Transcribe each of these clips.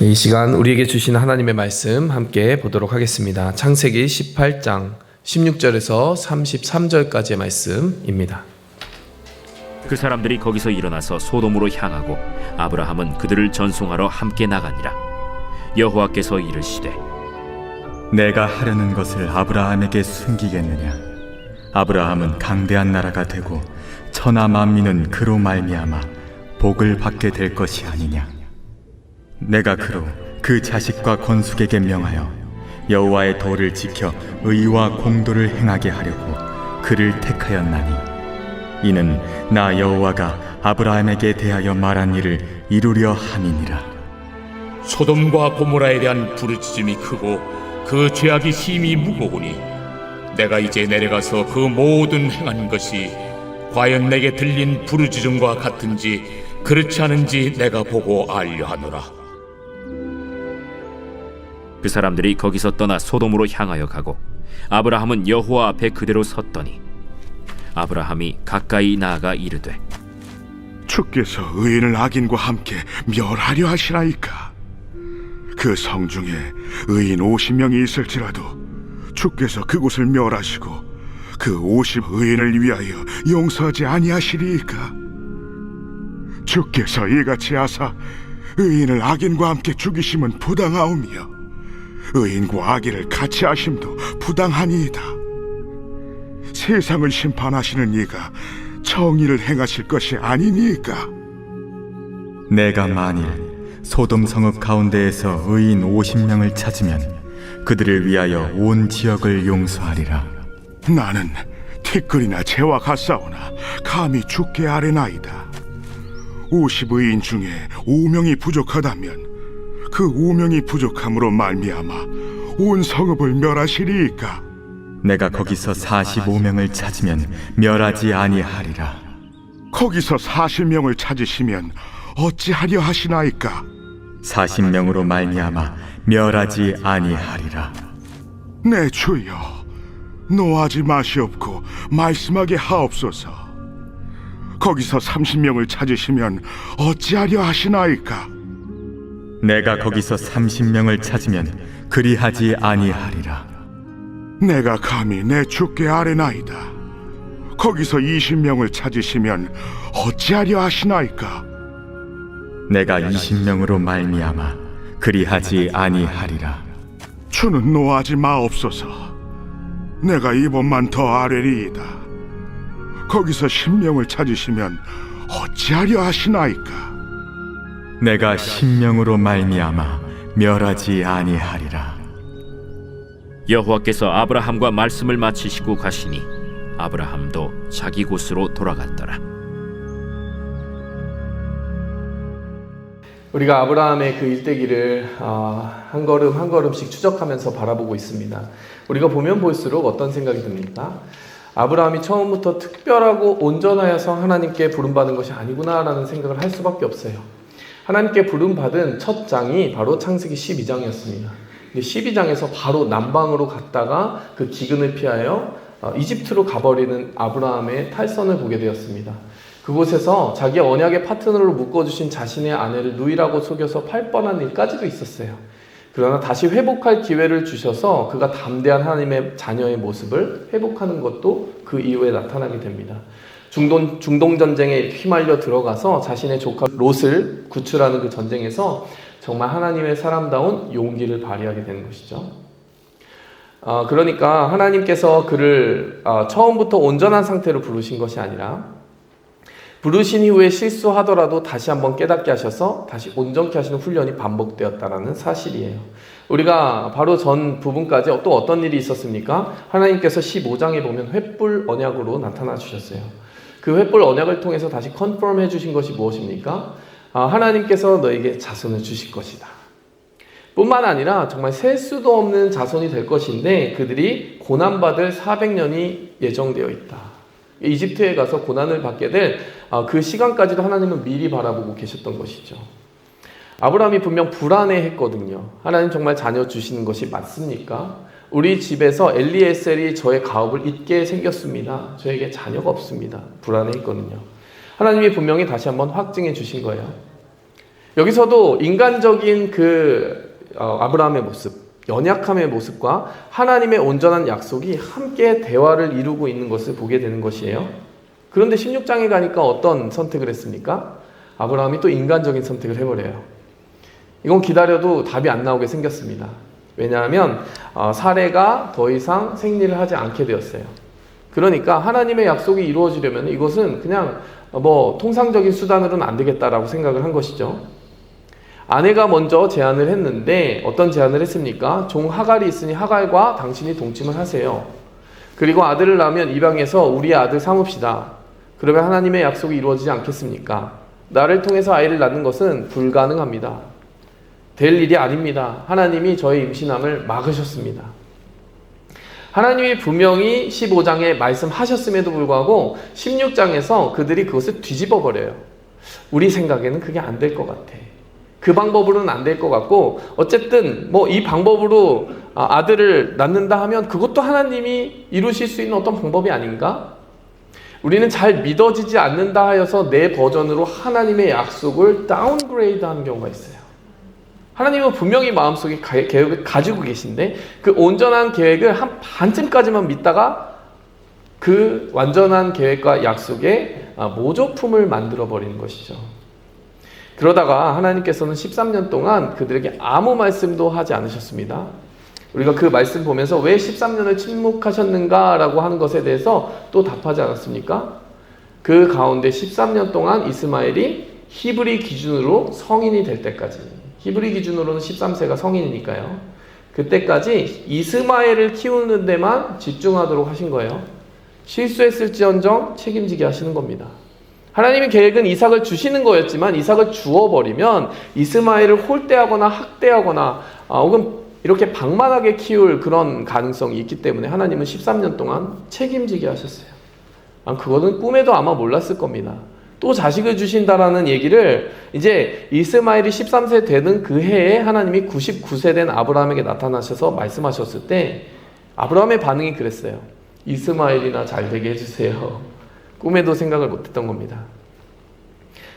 이 시간 우리에게 주시는 하나님의 말씀 함께 보도록 하겠습니다. 창세기 18장 16절에서 33절까지의 말씀입니다. 그 사람들이 거기서 일어나서 소돔으로 향하고 아브라함은 그들을 전송하러 함께 나가니라. 여호와께서 이르시되 내가 하려는 것을 아브라함에게 숨기겠느냐? 아브라함은 강대한 나라가 되고 천하 만민은 그로 말미암아 복을 받게 될 것이 아니냐? 내가 그로 그 자식과 건숙에게 명하여 여호와의 도를 지켜 의와 공도를 행하게 하려고 그를 택하였나니, 이는 나 여호와가 아브라함에게 대하여 말한 일을 이루려 함이니라. 소돔과 고모라에 대한 부르짖음이 크고 그 죄악이 심히 무거우니 내가 이제 내려가서 그 모든 행한 것이 과연 내게 들린 부르짖음과 같은지 그렇지 않은지 내가 보고 알려 하노라. 그 사람들이 거기서 떠나 소돔으로 향하여 가고 아브라함은 여호와 앞에 그대로 섰더니 아브라함이 가까이 나아가 이르되 주께서 의인을 악인과 함께 멸하려 하시나이까? 그 성 중에 의인 50명이 있을지라도 주께서 그곳을 멸하시고 그 50의인을 위하여 용서하지 아니하시리이까? 주께서 이같이 하사 의인을 악인과 함께 죽이심은 부당하오며 의인과 악인을 같이 하심도 부당하니이다. 세상을 심판하시는 이가 정의를 행하실 것이 아니니까? 내가 만일 소돔 성읍 가운데에서 의인 50명을 찾으면 그들을 위하여 온 지역을 용서하리라. 나는 티끌이나 재와 같사오나 감히 주께 아뢰나이다. 50의인 중에 5명이 부족하다면 그 5명이 부족함으로 말미암아 온 성읍을 멸하시리이까? 내가 거기서 45명을 찾으면 멸하지 아니하리라. 거기서 40명을 찾으시면 어찌하려 하시나이까? 40명으로 말미암아 멸하지 아니하리라. 내 주여, 노하지 마시옵고 말씀하게 하옵소서. 거기서 30명을 찾으시면 어찌하려 하시나이까? 내가 거기서 30명을 찾으면 그리하지 아니하리라. 내가 감히 내 주께 아뢰나이다. 거기서 20명을 찾으시면 어찌하려 하시나이까? 내가 20명으로 말미암아 그리하지 아니하리라. 주는 노하지 마옵소서. 내가 이번만 더 아뢰리이다. 거기서 10명을 찾으시면 어찌하려 하시나이까? 내가 10명으로 말미암아 멸하지 아니하리라. 여호와께서 아브라함과 말씀을 마치시고 가시니 아브라함도 자기 곳으로 돌아갔더라. 우리가 아브라함의 그 일대기를 한 걸음 한 걸음씩 추적하면서 바라보고 있습니다. 우리가 보면 볼수록 어떤 생각이 듭니까? 아브라함이 처음부터 특별하고 온전하여서 하나님께 부름받은 것이 아니구나라는 생각을 할 수밖에 없어요. 하나님께 부름받은 첫 장이 바로 창세기 12장이었습니다. 12장에서 바로 남방으로 갔다가 그 기근을 피하여 이집트로 가버리는 아브라함의 탈선을 보게 되었습니다. 그곳에서 자기 언약의 파트너로 묶어주신 자신의 아내를 누이라고 속여서 팔 뻔한 일까지도 있었어요. 그러나 다시 회복할 기회를 주셔서 그가 담대한 하나님의 자녀의 모습을 회복하는 것도 그 이후에 나타나게 됩니다. 중동 전쟁에 휘말려 들어가서 자신의 조카 롯을 구출하는 그 전쟁에서 정말 하나님의 사람다운 용기를 발휘하게 되는 것이죠. 그러니까 하나님께서 그를 처음부터 온전한 상태로 부르신 것이 아니라 부르신 이후에 실수하더라도 다시 한번 깨닫게 하셔서 다시 온전케 하시는 훈련이 반복되었다라는 사실이에요. 우리가 바로 전 부분까지 또 어떤 일이 있었습니까? 하나님께서 15장에 보면 횃불 언약으로 나타나 주셨어요. 그 횃불 언약을 통해서 다시 컨펌 해주신 것이 무엇입니까? 하나님께서 너에게 자손을 주실 것이다. 뿐만 아니라 정말 셀 수도 없는 자손이 될 것인데 그들이 고난받을 400년이 예정되어 있다. 이집트에 가서 고난을 받게 될 그 시간까지도 하나님은 미리 바라보고 계셨던 것이죠. 아브라함이 분명 불안해했거든요. 하나님 정말 자녀 주시는 것이 맞습니까? 우리 집에서 엘리에셀이 저의 가업을 잇게 생겼습니다. 저에게 자녀가 없습니다. 불안해했거든요. 하나님이 분명히 다시 한번 확증해 주신 거예요. 여기서도 인간적인 아브라함의 모습, 연약함의 모습과 하나님의 온전한 약속이 함께 대화를 이루고 있는 것을 보게 되는 것이에요. 그런데 16장에 가니까 어떤 선택을 했습니까? 아브라함이 또 인간적인 선택을 해버려요. 이건 기다려도 답이 안 나오게 생겼습니다. 왜냐하면 사레가 더 이상 생리를 하지 않게 되었어요. 그러니까 하나님의 약속이 이루어지려면 이것은 그냥 통상적인 수단으로는 안 되겠다라고 생각을 한 것이죠. 아내가 먼저 제안을 했는데 어떤 제안을 했습니까? 종 하갈이 있으니 하갈과 당신이 동침을 하세요. 그리고 아들을 낳으면 이방에서 우리의 아들 삼읍시다. 그러면 하나님의 약속이 이루어지지 않겠습니까? 나를 통해서 아이를 낳는 것은 불가능합니다. 될 일이 아닙니다. 하나님이 저의 임신함을 막으셨습니다. 하나님이 분명히 15장에 말씀하셨음에도 불구하고 16장에서 그들이 그것을 뒤집어 버려요. 우리 생각에는 그게 안 될 것 같아. 그 방법으로는 안 될 것 같고, 어쨌든 이 방법으로 아들을 낳는다 하면 그것도 하나님이 이루실 수 있는 어떤 방법이 아닌가? 우리는 잘 믿어지지 않는다 하여서 내 버전으로 하나님의 약속을 다운그레이드 하는 경우가 있어요. 하나님은 분명히 마음속에 계획을 가지고 계신데 그 온전한 계획을 한 반쯤까지만 믿다가 그 완전한 계획과 약속에 모조품을 만들어 버리는 것이죠. 그러다가 하나님께서는 13년 동안 그들에게 아무 말씀도 하지 않으셨습니다. 우리가 그 말씀 보면서 왜 13년을 침묵하셨는가 라고 하는 것에 대해서 또 답하지 않았습니까? 그 가운데 13년 동안 이스마엘이 히브리 기준으로 성인이 될 때까지, 히브리 기준으로는 13세가 성인이니까요. 그때까지 이스마엘을 키우는 데만 집중하도록 하신 거예요. 실수했을지언정 책임지게 하시는 겁니다. 하나님의 계획은 이삭을 주시는 거였지만 이삭을 주어버리면 이스마엘을 홀대하거나 학대하거나 혹은 이렇게 방만하게 키울 그런 가능성이 있기 때문에 하나님은 13년 동안 책임지게 하셨어요. 그거는 꿈에도 아마 몰랐을 겁니다. 또 자식을 주신다라는 얘기를 이제 이스마엘이 13세 되는 그 해에 하나님이 99세 된 아브라함에게 나타나셔서 말씀하셨을 때 아브라함의 반응이 그랬어요. 이스마엘이나 잘 되게 해주세요. 꿈에도 생각을 못했던 겁니다.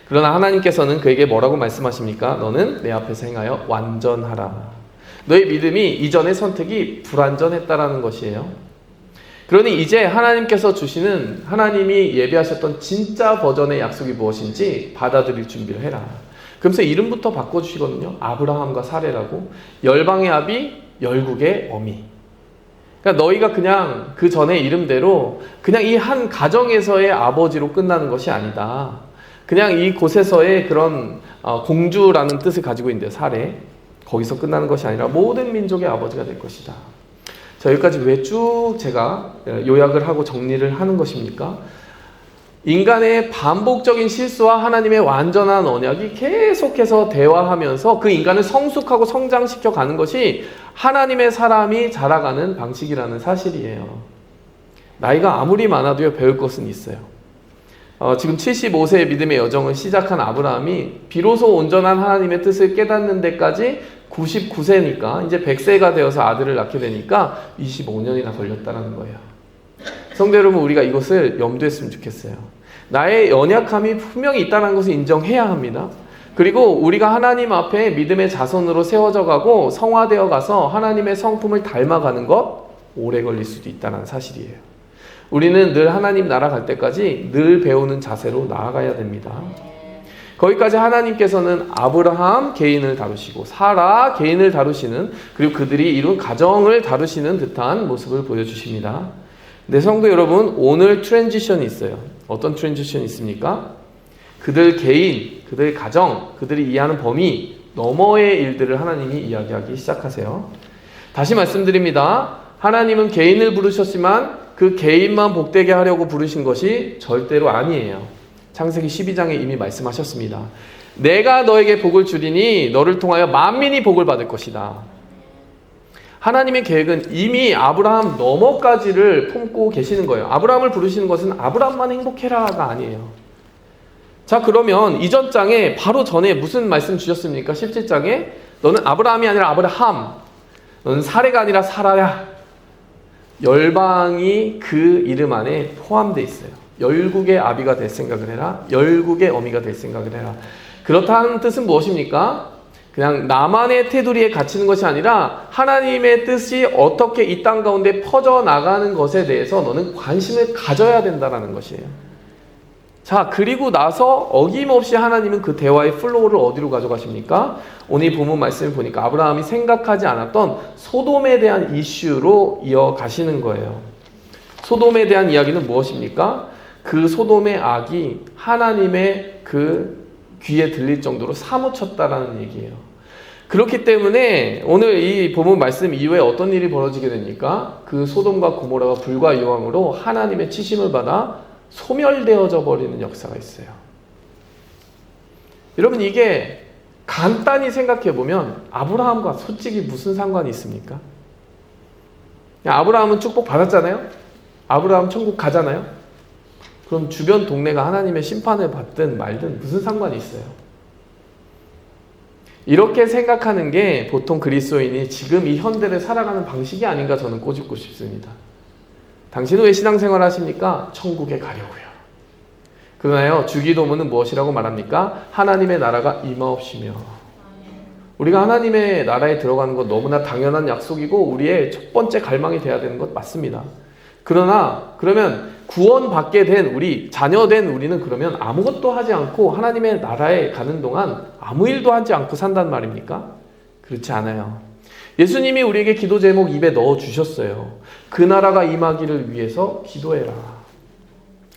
그러나 하나님께서는 그에게 뭐라고 말씀하십니까? 너는 내 앞에서 행하여 완전하라. 너의 믿음이 이전의 선택이 불완전했다라는 것이에요. 그러니 이제 하나님께서 주시는, 하나님이 예비하셨던 진짜 버전의 약속이 무엇인지 받아들일 준비를 해라. 그러면서 이름부터 바꿔주시거든요. 아브라함과 사레라고. 열방의 아비, 열국의 어미. 그러니까 너희가 그냥 그 전의 이름대로 그냥 이 한 가정에서의 아버지로 끝나는 것이 아니다. 그냥 이 곳에서의 그런 공주라는 뜻을 가지고 있는데 사례, 거기서 끝나는 것이 아니라 모든 민족의 아버지가 될 것이다. 자, 여기까지 왜 쭉 제가 요약을 하고 정리를 하는 것입니까? 인간의 반복적인 실수와 하나님의 완전한 언약이 계속해서 대화하면서 그 인간을 성숙하고 성장시켜 가는 것이 하나님의 사람이 자라가는 방식이라는 사실이에요. 나이가 아무리 많아도요, 배울 것은 있어요. 지금 75세의 믿음의 여정을 시작한 아브라함이 비로소 온전한 하나님의 뜻을 깨닫는 데까지 99세니까 이제 100세가 되어서 아들을 낳게 되니까 25년이나 걸렸다는 거예요. 성도 여러분, 우리가 이것을 염두했으면 좋겠어요. 나의 연약함이 분명히 있다는 것을 인정해야 합니다. 그리고 우리가 하나님 앞에 믿음의 자손으로 세워져 가고 성화되어 가서 하나님의 성품을 닮아가는 것 오래 걸릴 수도 있다는 사실이에요. 우리는 늘 하나님 나라 갈 때까지 늘 배우는 자세로 나아가야 됩니다. 거기까지 하나님께서는 아브라함 개인을 다루시고 사라 개인을 다루시는, 그리고 그들이 이룬 가정을 다루시는 듯한 모습을 보여주십니다. 네, 성도 여러분, 오늘 트랜지션이 있어요. 어떤 트랜지션이 있습니까? 그들 개인, 그들 가정, 그들이 이해하는 범위 너머의 일들을 하나님이 이야기하기 시작하세요. 다시 말씀드립니다. 하나님은 개인을 부르셨지만 그 개인만 복되게 하려고 부르신 것이 절대로 아니에요. 창세기 12장에 이미 말씀하셨습니다. 내가 너에게 복을 주리니 너를 통하여 만민이 복을 받을 것이다. 하나님의 계획은 이미 아브라함 너머까지를 품고 계시는 거예요. 아브라함을 부르시는 것은 아브라함만 행복해라가 아니에요. 자, 그러면 이전 장에 바로 전에 무슨 말씀 주셨습니까? 17장에 너는 아브라함이 아니라 아브라함, 너는 사레가 아니라 사라야. 열방이 그 이름 안에 포함되어 있어요. 열국의 아비가 될 생각을 해라. 열국의 어미가 될 생각을 해라. 그렇다는 뜻은 무엇입니까? 그냥 나만의 테두리에 갇히는 것이 아니라 하나님의 뜻이 어떻게 이 땅 가운데 퍼져나가는 것에 대해서 너는 관심을 가져야 된다는 것이에요. 자, 그리고 나서 어김없이 하나님은 그 대화의 플로우를 어디로 가져가십니까? 오늘 본문 말씀을 보니까 아브라함이 생각하지 않았던 소돔에 대한 이슈로 이어가시는 거예요. 소돔에 대한 이야기는 무엇입니까? 그 소돔의 악이 하나님의 그 귀에 들릴 정도로 사무쳤다라는 얘기예요. 그렇기 때문에 오늘 이 본문 말씀 이후에 어떤 일이 벌어지게 됩니까? 그 소돔과 고모라가 불과 유황으로 하나님의 치심을 받아 소멸되어져 버리는 역사가 있어요. 여러분, 이게 간단히 생각해 보면 아브라함과 솔직히 무슨 상관이 있습니까? 아브라함은 축복 받았잖아요. 아브라함 천국 가잖아요. 그럼 주변 동네가 하나님의 심판을 받든 말든 무슨 상관이 있어요? 이렇게 생각하는 게 보통 그리스도인이 지금 이 현대를 살아가는 방식이 아닌가 저는 꼬집고 싶습니다. 당신은 왜 신앙생활 하십니까? 천국에 가려고요. 그러나요, 주기도문은 무엇이라고 말합니까? 하나님의 나라가 임하옵시며. 우리가 하나님의 나라에 들어가는 건 너무나 당연한 약속이고 우리의 첫 번째 갈망이 돼야 되는 것 맞습니다. 그러면 구원받게 된 우리, 자녀된 우리는 그러면 아무것도 하지 않고 하나님의 나라에 가는 동안 아무 일도 하지 않고 산단 말입니까? 그렇지 않아요. 예수님이 우리에게 기도 제목 입에 넣어주셨어요. 그 나라가 임하기를 위해서 기도해라.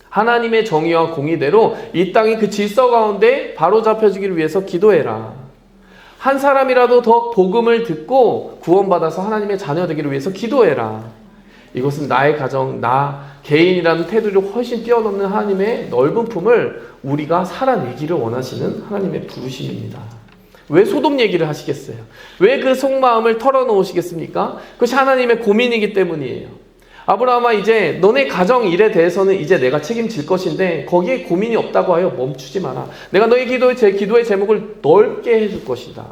하나님의 정의와 공의대로 이 땅이 그 질서 가운데 바로잡혀지기를 위해서 기도해라. 한 사람이라도 더 복음을 듣고 구원받아서 하나님의 자녀 되기를 위해서 기도해라. 이것은 나의 가정, 나 개인이라는 테두리를 훨씬 뛰어넘는 하나님의 넓은 품을 우리가 살아내기를 원하시는 하나님의 부르심입니다. 왜 소돔 얘기를 하시겠어요? 왜 그 속마음을 털어놓으시겠습니까? 그것이 하나님의 고민이기 때문이에요. 아브라함아, 이제 너네 가정 일에 대해서는 이제 내가 책임질 것인데 거기에 고민이 없다고 하여 멈추지 마라. 내가 너희 기도의 제목을 넓게 해줄 것이다.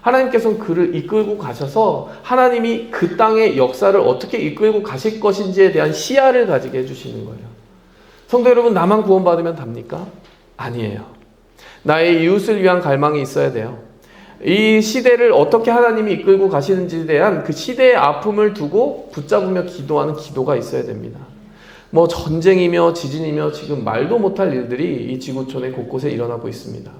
하나님께서는 그를 이끌고 가셔서 하나님이 그 땅의 역사를 어떻게 이끌고 가실 것인지에 대한 시야를 가지게 해주시는 거예요. 성도 여러분, 나만 구원받으면 답니까? 아니에요. 나의 이웃을 위한 갈망이 있어야 돼요. 이 시대를 어떻게 하나님이 이끌고 가시는지에 대한 그 시대의 아픔을 두고 붙잡으며 기도하는 기도가 있어야 됩니다. 뭐 전쟁이며 지진이며 지금 말도 못할 일들이 이 지구촌의 곳곳에 일어나고 있습니다.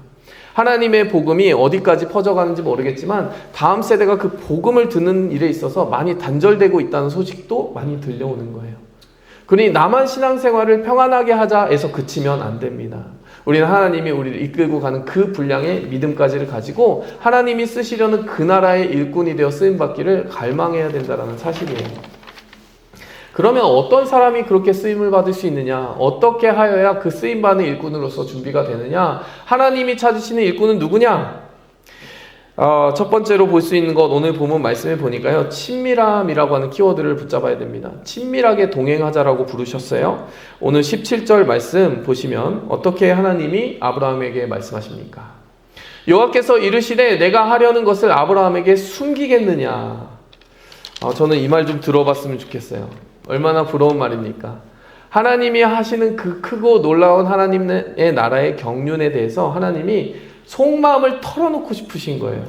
하나님의 복음이 어디까지 퍼져가는지 모르겠지만 다음 세대가 그 복음을 듣는 일에 있어서 많이 단절되고 있다는 소식도 많이 들려오는 거예요. 그러니 나만 신앙생활을 평안하게 하자 해서 그치면 안 됩니다. 우리는 하나님이 우리를 이끌고 가는 그 분량의 믿음까지를 가지고 하나님이 쓰시려는 그 나라의 일꾼이 되어 쓰임받기를 갈망해야 된다는 사실이에요. 그러면 어떤 사람이 그렇게 쓰임을 받을 수 있느냐? 어떻게 하여야 그 쓰임받는 일꾼으로서 준비가 되느냐? 하나님이 찾으시는 일꾼은 누구냐? 첫 번째로 볼 수 있는 것, 오늘 본문 말씀을 보니까요, 친밀함이라고 하는 키워드를 붙잡아야 됩니다. 친밀하게 동행하자라고 부르셨어요. 오늘 17절 말씀 보시면 어떻게 하나님이 아브라함에게 말씀하십니까? 여호와께서 이르시되 내가 하려는 것을 아브라함에게 숨기겠느냐? 저는 이 말 좀 들어봤으면 좋겠어요. 얼마나 부러운 말입니까? 하나님이 하시는 그 크고 놀라운 하나님의 나라의 경륜에 대해서 하나님이 속마음을 털어놓고 싶으신 거예요.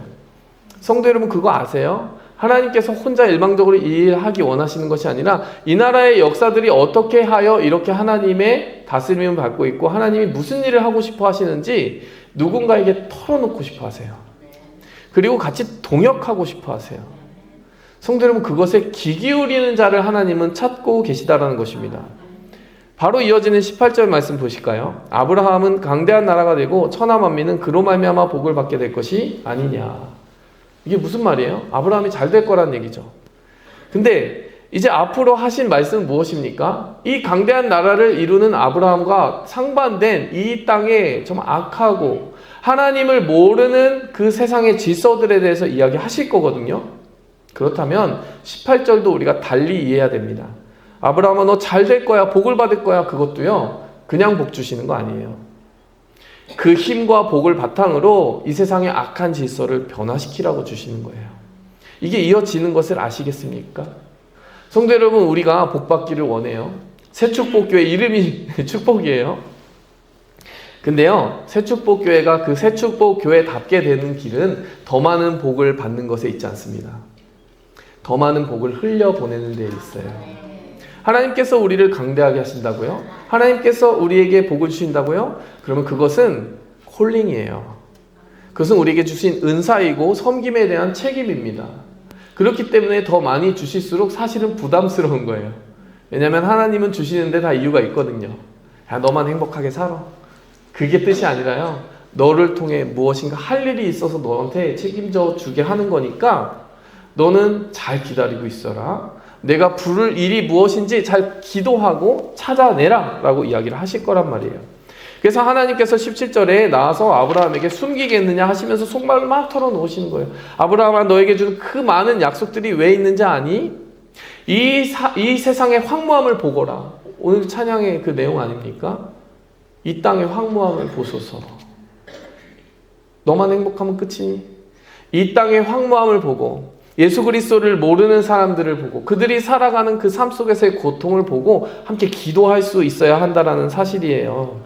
성도 여러분, 그거 아세요? 하나님께서 혼자 일방적으로 일하기 원하시는 것이 아니라 이 나라의 역사들이 어떻게 하여 이렇게 하나님의 다스림을 받고 있고 하나님이 무슨 일을 하고 싶어 하시는지 누군가에게 털어놓고 싶어 하세요. 그리고 같이 동역하고 싶어 하세요. 성도 여러분, 그것에 귀 기울이는 자를 하나님은 찾고 계시다라는 것입니다. 바로 이어지는 18절 말씀 보실까요? 아브라함은 강대한 나라가 되고 천하 만민은 그로 말미암아 복을 받게 될 것이 아니냐. 이게 무슨 말이에요? 아브라함이 잘 될 거란 얘기죠. 근데 이제 앞으로 하신 말씀은 무엇입니까? 이 강대한 나라를 이루는 아브라함과 상반된 이 땅에 좀 악하고 하나님을 모르는 그 세상의 질서들에 대해서 이야기하실 거거든요. 그렇다면 18절도 우리가 달리 이해해야 됩니다. 아브라함아, 너 잘 될 거야, 복을 받을 거야. 그것도요, 그냥 복 주시는 거 아니에요. 그 힘과 복을 바탕으로 이 세상의 악한 질서를 변화시키라고 주시는 거예요. 이게 이어지는 것을 아시겠습니까? 성도 여러분, 우리가 복 받기를 원해요. 새축복교회 이름이 축복이에요. 근데요, 새축복교회가 그 새축복교회답게 되는 길은 더 많은 복을 받는 것에 있지 않습니다. 더 많은 복을 흘려보내는 데 있어요. 하나님께서 우리를 강대하게 하신다고요? 하나님께서 우리에게 복을 주신다고요? 그러면 그것은 콜링이에요. 그것은 우리에게 주신 은사이고 섬김에 대한 책임입니다. 그렇기 때문에 더 많이 주실수록 사실은 부담스러운 거예요. 왜냐하면 하나님은 주시는데 다 이유가 있거든요. 야, 너만 행복하게 살아. 그게 뜻이 아니라요, 너를 통해 무엇인가 할 일이 있어서 너한테 책임져 주게 하는 거니까 너는 잘 기다리고 있어라. 내가 부를 일이 무엇인지 잘 기도하고 찾아내라 라고 이야기를 하실 거란 말이에요. 그래서 하나님께서 17절에 나와서 아브라함에게 숨기겠느냐 하시면서 속말을 막 털어놓으시는 거예요. 아브라함아, 너에게 준 그 많은 약속들이 왜 있는지 아니? 이 세상의 황무함을 보거라. 오늘 찬양의 그 내용 아닙니까? 이 땅의 황무함을 보소서. 너만 행복하면 끝이니? 이 땅의 황무함을 보고 예수 그리스도를 모르는 사람들을 보고 그들이 살아가는 그 삶 속에서의 고통을 보고 함께 기도할 수 있어야 한다는 사실이에요.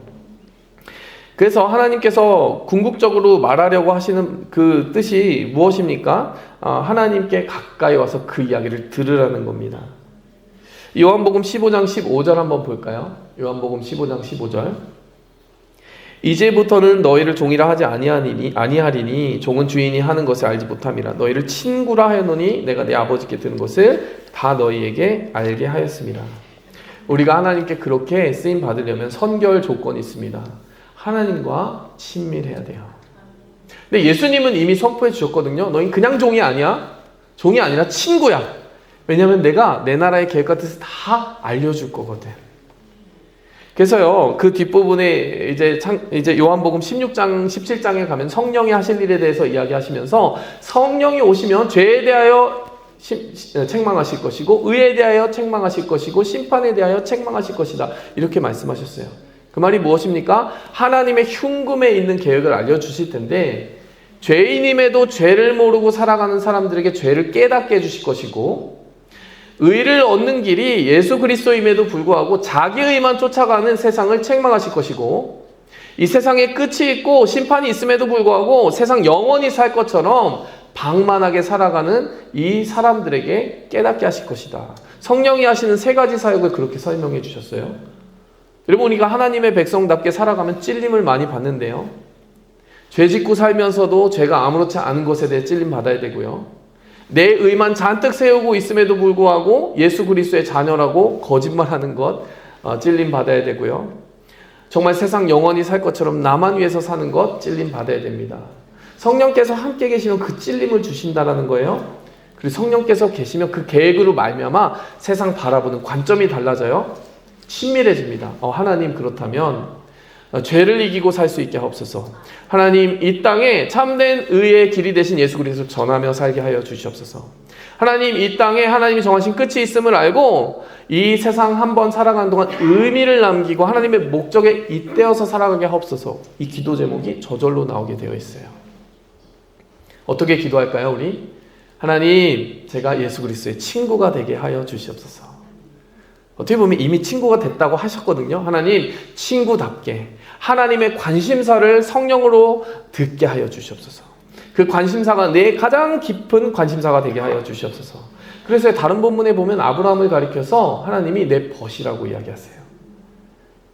그래서 하나님께서 궁극적으로 말하려고 하시는 그 뜻이 무엇입니까? 하나님께 가까이 와서 그 이야기를 들으라는 겁니다. 요한복음 15장 15절 한번 볼까요? 요한복음 15장 15절. 이제부터는 너희를 종이라 하지 아니하리니 종은 주인이 하는 것을 알지 못함이라. 너희를 친구라 하였노니 내가 내 아버지께 들은 것을 다 너희에게 알게 하였습니다. 우리가 하나님께 그렇게 쓰임 받으려면 선결 조건이 있습니다. 하나님과 친밀해야 돼요. 근데 예수님은 이미 선포해 주셨거든요. 너희 그냥 종이 아니야. 종이 아니라 친구야. 왜냐하면 내가 내 나라의 계획과 뜻을 다 알려줄 거거든. 그래서요, 그 뒷부분에 이제 요한복음 16장, 17장에 가면 성령이 하실 일에 대해서 이야기하시면서 성령이 오시면 죄에 대하여 책망하실 것이고 의에 대하여 책망하실 것이고 심판에 대하여 책망하실 것이다. 이렇게 말씀하셨어요. 그 말이 무엇입니까? 하나님의 흉금에 있는 계획을 알려주실 텐데 죄인임에도 죄를 모르고 살아가는 사람들에게 죄를 깨닫게 해주실 것이고 의를 얻는 길이 예수 그리스도임에도 불구하고 자기의만 쫓아가는 세상을 책망하실 것이고 이 세상에 끝이 있고 심판이 있음에도 불구하고 세상 영원히 살 것처럼 방만하게 살아가는 이 사람들에게 깨닫게 하실 것이다. 성령이 하시는 세 가지 사역을 그렇게 설명해 주셨어요. 여러분, 우리가 하나님의 백성답게 살아가면 찔림을 많이 받는데요. 죄 짓고 살면서도 죄가 아무렇지 않은 것에 대해 찔림 받아야 되고요. 내 의만 잔뜩 세우고 있음에도 불구하고 예수 그리스도의 자녀라고 거짓말하는 것 찔림 받아야 되고요. 정말 세상 영원히 살 것처럼 나만 위해서 사는 것 찔림 받아야 됩니다. 성령께서 함께 계시면 그 찔림을 주신다라는 거예요. 그리고 성령께서 계시면 그 계획으로 말미암아 세상 바라보는 관점이 달라져요. 친밀해집니다. 하나님, 그렇다면 죄를 이기고 살 수 있게 하옵소서. 하나님, 이 땅에 참된 의의 길이 되신 예수 그리스도를 전하며 살게 하여 주시옵소서. 하나님, 이 땅에 하나님이 정하신 끝이 있음을 알고 이 세상 한번 살아가는 동안 의미를 남기고 하나님의 목적에 잇대어서 살아가게 하옵소서. 이 기도 제목이 저절로 나오게 되어 있어요. 어떻게 기도할까요, 우리? 하나님, 제가 예수 그리스도의 친구가 되게 하여 주시옵소서. 어떻게 보면 이미 친구가 됐다고 하셨거든요. 하나님, 친구답게 하나님의 관심사를 성령으로 듣게 하여 주시옵소서. 그 관심사가 내 가장 깊은 관심사가 되게 하여 주시옵소서. 그래서 다른 본문에 보면 아브라함을 가리켜서 하나님이 내 벗이라고 이야기하세요.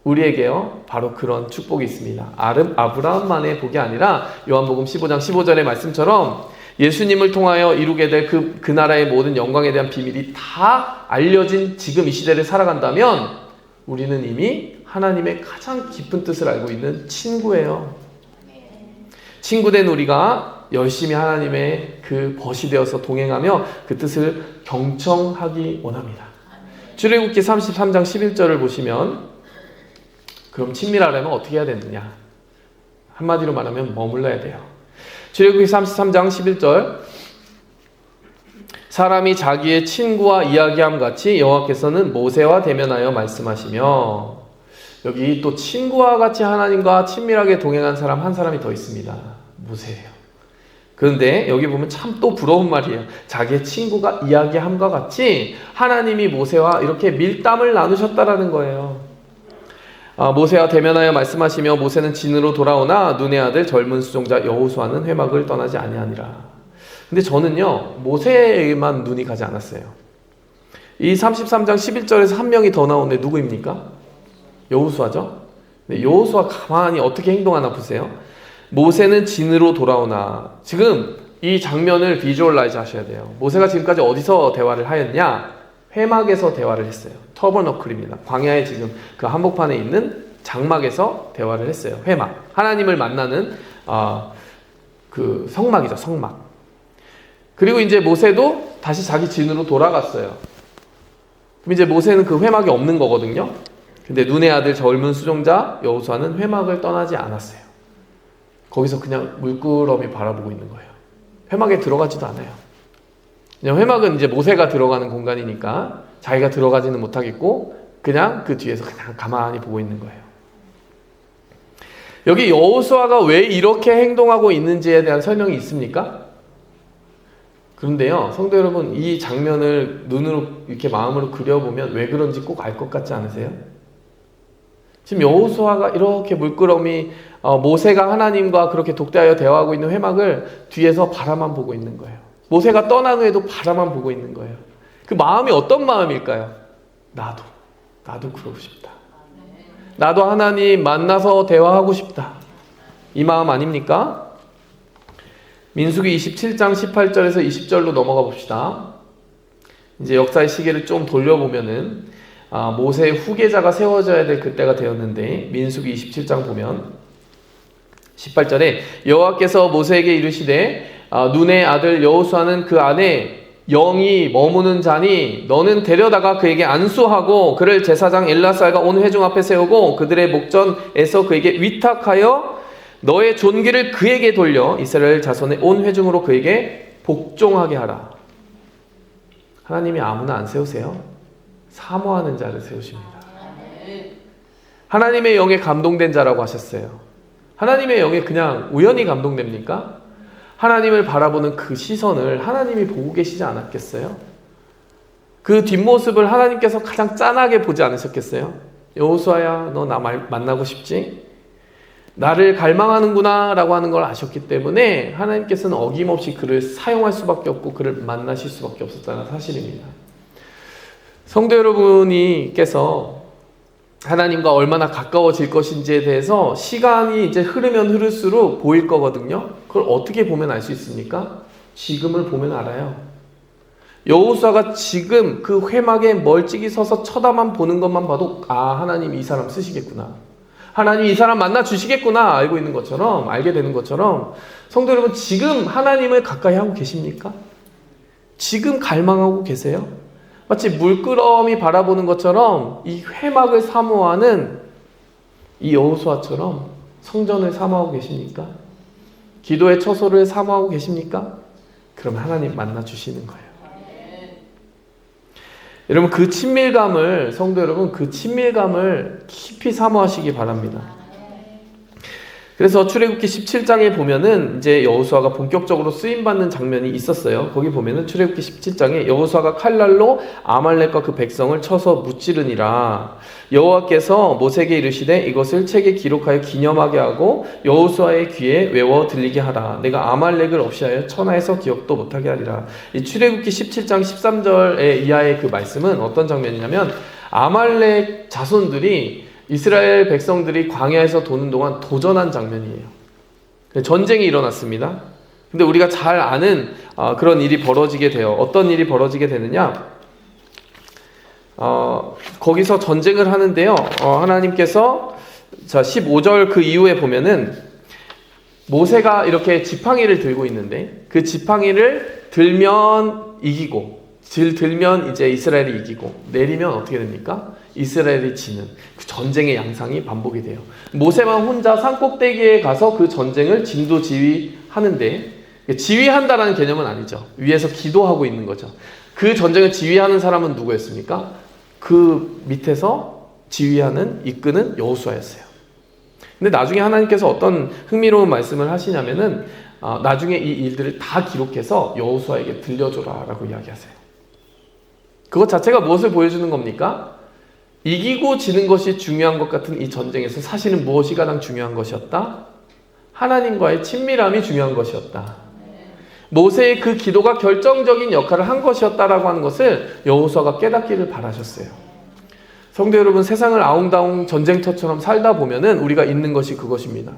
우리에게요, 바로 그런 축복이 있습니다. 아브라함만의 복이 아니라 요한복음 15장 15절의 말씀처럼 예수님을 통하여 이루게 될 그 나라의 모든 영광에 대한 비밀이 다 알려진 지금 이 시대를 살아간다면 우리는 이미 하나님의 가장 깊은 뜻을 알고 있는 친구예요. 친구된 우리가 열심히 하나님의 그 벗이 되어서 동행하며 그 뜻을 경청하기 원합니다. 출애굽기 33장 11절을 보시면 그럼 친밀하려면 어떻게 해야 되느냐? 한마디로 말하면 머물러야 돼요. 출애굽기 33장 11절, 사람이 자기의 친구와 이야기함 같이 여호와께서는 모세와 대면하여 말씀하시며, 여기 또 친구와 같이 하나님과 친밀하게 동행한 사람 한 사람이 더 있습니다. 모세예요. 그런데 여기 보면 참 또 부러운 말이에요. 자기의 친구가 이야기함과 같이 하나님이 모세와 이렇게 밀담을 나누셨다라는 거예요. 모세와 대면하여 말씀하시며 모세는 진으로 돌아오나 눈의 아들 젊은 수종자 여호수아는 회막을 떠나지 아니하니라. 근데 저는요 모세에만 눈이 가지 않았어요. 이 33장 11절에서 한 명이 더 나오는데 누구입니까? 여호수아죠. 네, 여호수아 가만히 어떻게 행동하나 보세요. 모세는 진으로 돌아오나. 지금 이 장면을 비주얼라이즈 하셔야 돼요. 모세가 지금까지 어디서 대화를 하였냐? 회막에서 대화를 했어요. 터버너클입니다. 광야에 지금 그 한복판에 있는 장막에서 대화를 했어요. 회막. 하나님을 만나는 그 성막이죠. 성막. 그리고 이제 모세도 다시 자기 진으로 돌아갔어요. 그럼 이제 모세는 그 회막이 없는 거거든요. 근데 눈의 아들 젊은 수종자 여호수아는 회막을 떠나지 않았어요. 거기서 그냥 물끄러미 바라보고 있는 거예요. 회막에 들어가지도 않아요. 그냥 회막은 이제 모세가 들어가는 공간이니까 자기가 들어가지는 못하겠고 그냥 그 뒤에서 그냥 가만히 보고 있는 거예요. 여기 여호수아가 왜 이렇게 행동하고 있는지에 대한 설명이 있습니까? 그런데요, 성도 여러분, 이 장면을 눈으로 이렇게 마음으로 그려보면 왜 그런지 꼭 알 것 같지 않으세요? 지금 여호수아가 이렇게 물끄러미 모세가 하나님과 그렇게 독대하여 대화하고 있는 회막을 뒤에서 바라만 보고 있는 거예요. 모세가 떠난 후에도 바라만 보고 있는 거예요. 그 마음이 어떤 마음일까요? 나도 그러고 싶다. 나도 하나님 만나서 대화하고 싶다. 이 마음 아닙니까? 민수기 27장 18절에서 20절로 넘어가 봅시다. 이제 역사의 시계를 좀 돌려보면은 모세의 후계자가 세워져야 될 그때가 되었는데 민수기 27장 보면 18절에 여호와께서 모세에게 이르시되 눈의 아들 여호수아는 그 안에 영이 머무는 자니 너는 데려다가 그에게 안수하고 그를 제사장 엘라살과 온 회중 앞에 세우고 그들의 목전에서 그에게 위탁하여 너의 존귀를 그에게 돌려 이스라엘 자손의 온 회중으로 그에게 복종하게 하라. 하나님이 아무나 안 세우세요. 사모하는 자를 세우십니다. 하나님의 영에 감동된 자라고 하셨어요. 하나님의 영에 그냥 우연히 감동됩니까? 하나님을 바라보는 그 시선을 하나님이 보고 계시지 않았겠어요? 그 뒷모습을 하나님께서 가장 짠하게 보지 않으셨겠어요? 여호수아야, 너 나 만나고 싶지? 나를 갈망하는구나 라고 하는 걸 아셨기 때문에 하나님께서는 어김없이 그를 사용할 수밖에 없고 그를 만나실 수밖에 없었다는 사실입니다. 성도 여러분께서 하나님과 얼마나 가까워질 것인지에 대해서 시간이 이제 흐르면 흐를수록 보일 거거든요. 그걸 어떻게 보면 알 수 있습니까? 지금을 보면 알아요. 여호수아가 지금 그 회막에 멀찍이 서서 쳐다만 보는 것만 봐도 하나님 이 사람 쓰시겠구나. 하나님 이 사람 만나 주시겠구나 알게 되는 것처럼 성도 여러분, 지금 하나님을 가까이 하고 계십니까? 지금 갈망하고 계세요? 마치 물끄러미 바라보는 것처럼 이 회막을 사모하는 이 여호수아처럼 성전을 사모하고 계십니까? 기도의 처소를 사모하고 계십니까? 그럼 하나님 만나 주시는 거예요. 여러분, 그 친밀감을, 성도 여러분, 그 친밀감을 깊이 사모하시기 바랍니다. 그래서 출애굽기 17장에 보면은 이제 여호수아가 본격적으로 쓰임받는 장면이 있었어요. 거기 보면은 출애굽기 17장에 여호수아가 칼날로 아말렉과 그 백성을 쳐서 무찌르니라. 여호와께서 모세에게 이르시되 이것을 책에 기록하여 기념하게 하고 여호수아의 귀에 외워 들리게 하라. 내가 아말렉을 없이하여 천하에서 기억도 못하게 하리라. 이 출애굽기 17장 13절 이하의 그 말씀은 어떤 장면이냐면 아말렉 자손들이 이스라엘 백성들이 광야에서 도는 동안 도전한 장면이에요. 전쟁이 일어났습니다. 근데 우리가 잘 아는 그런 일이 벌어지게 돼요. 어떤 일이 벌어지게 되느냐? 거기서 전쟁을 하는데요. 하나님께서 15절 그 이후에 보면은 모세가 이렇게 지팡이를 들고 있는데 그 지팡이를 들면 이기고 들면 이제 이스라엘이 이기고 내리면 어떻게 됩니까? 이스라엘이 지는 그 전쟁의 양상이 반복이 돼요. 모세만 혼자 산꼭대기에 가서 그 전쟁을 진두지휘하는데 지휘한다라는 개념은 아니죠. 위에서 기도하고 있는 거죠. 그 전쟁을 지휘하는 사람은 누구였습니까? 그 밑에서 지휘하는 이끄는 여호수아였어요. 근데 나중에 하나님께서 어떤 흥미로운 말씀을 하시냐면은 나중에 이 일들을 다 기록해서 여호수아에게 들려줘라 라고 이야기하세요. 그것 자체가 무엇을 보여주는 겁니까? 이기고 지는 것이 중요한 것 같은 이 전쟁에서 사실은 무엇이 가장 중요한 것이었다? 하나님과의 친밀함이 중요한 것이었다. 모세의 그 기도가 결정적인 역할을 한 것이었다라고 하는 것을 여호수아가 깨닫기를 바라셨어요. 성도 여러분, 세상을 아웅다웅 전쟁터처럼 살다 보면은 우리가 있는 것이 그것입니다.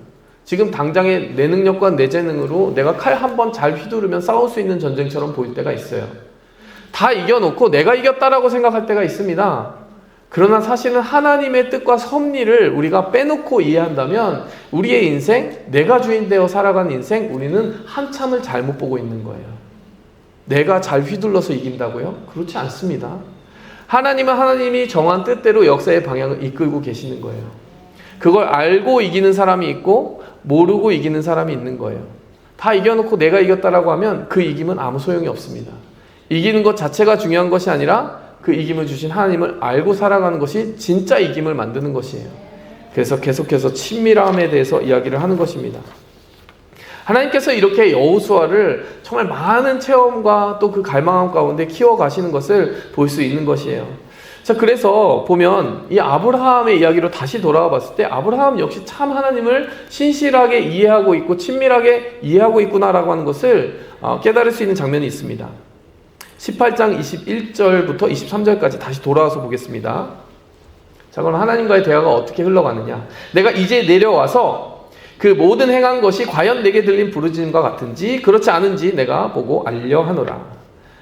지금 당장의 내 능력과 내 재능으로 내가 칼 한 번 잘 휘두르면 싸울 수 있는 전쟁처럼 보일 때가 있어요. 다 이겨놓고 내가 이겼다라고 생각할 때가 있습니다. 그러나 사실은 하나님의 뜻과 섭리를 우리가 빼놓고 이해한다면 우리의 인생, 내가 주인 되어 살아가는 인생, 우리는 한참을 잘못 보고 있는 거예요. 내가 잘 휘둘러서 이긴다고요? 그렇지 않습니다. 하나님은 하나님이 정한 뜻대로 역사의 방향을 이끌고 계시는 거예요. 그걸 알고 이기는 사람이 있고 모르고 이기는 사람이 있는 거예요. 다 이겨놓고 내가 이겼다라고 하면 그 이김은 아무 소용이 없습니다. 이기는 것 자체가 중요한 것이 아니라 그 이김을 주신 하나님을 알고 살아가는 것이 진짜 이김을 만드는 것이에요. 그래서 계속해서 친밀함에 대해서 이야기를 하는 것입니다. 하나님께서 이렇게 여호수아를 정말 많은 체험과 또 그 갈망함 가운데 키워가시는 것을 볼 수 있는 것이에요. 자, 그래서 보면 이 아브라함의 이야기로 다시 돌아와 봤을 때 아브라함 역시 참 하나님을 신실하게 이해하고 있고 친밀하게 이해하고 있구나라고 하는 것을 깨달을 수 있는 장면이 있습니다. 18장 21절부터 23절까지 다시 돌아와서 보겠습니다. 자, 그럼 하나님과의 대화가 어떻게 흘러가느냐. 내가 이제 내려와서 그 모든 행한 것이 과연 내게 들린 부르짖음과 같은지 그렇지 않은지 내가 보고 알려 하노라.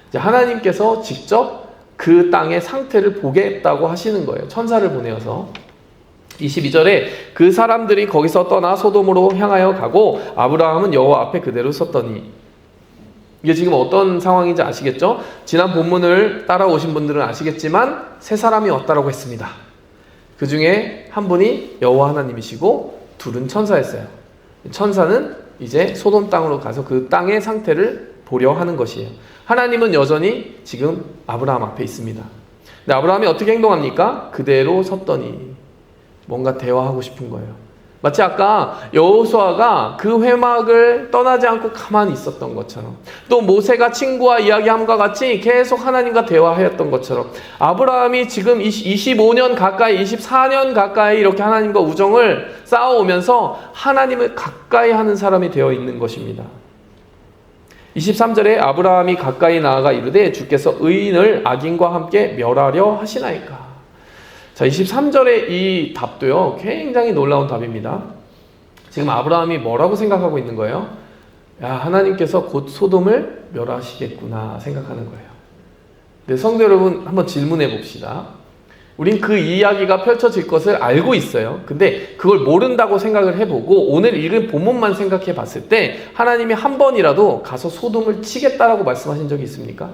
이제 하나님께서 직접 그 땅의 상태를 보겠다고 하시는 거예요. 천사를 보내어서. 22절에 그 사람들이 거기서 떠나 소돔으로 향하여 가고 아브라함은 여호와 앞에 그대로 섰더니, 이게 지금 어떤 상황인지 아시겠죠? 지난 본문을 따라오신 분들은 아시겠지만 세 사람이 왔다라고 했습니다. 그 중에 한 분이 여호와 하나님이시고 둘은 천사였어요. 천사는 이제 소돔 땅으로 가서 그 땅의 상태를 보려 하는 것이에요. 하나님은 여전히 지금 아브라함 앞에 있습니다. 근데 아브라함이 어떻게 행동합니까? 그대로 섰더니 뭔가 대화하고 싶은 거예요. 마치 아까 여호수아가 그 회막을 떠나지 않고 가만히 있었던 것처럼, 또 모세가 친구와 이야기함과 같이 계속 하나님과 대화하였던 것처럼 아브라함이 지금 25년 가까이 24년 가까이 이렇게 하나님과 우정을 쌓아오면서 하나님을 가까이 하는 사람이 되어 있는 것입니다. 23절에 아브라함이 가까이 나아가 이르되 주께서 의인을 악인과 함께 멸하려 하시나이까. 자, 23절의 이 답도요, 굉장히 놀라운 답입니다. 지금 아브라함이 뭐라고 생각하고 있는 거예요? 야, 하나님께서 곧 소돔을 멸하시겠구나 생각하는 거예요. 근데 성도 여러분, 한번 질문해 봅시다. 우린 그 이야기가 펼쳐질 것을 알고 있어요. 근데 그걸 모른다고 생각을 해보고 오늘 읽은 본문만 생각해 봤을 때 하나님이 한 번이라도 가서 소돔을 치겠다라고 말씀하신 적이 있습니까?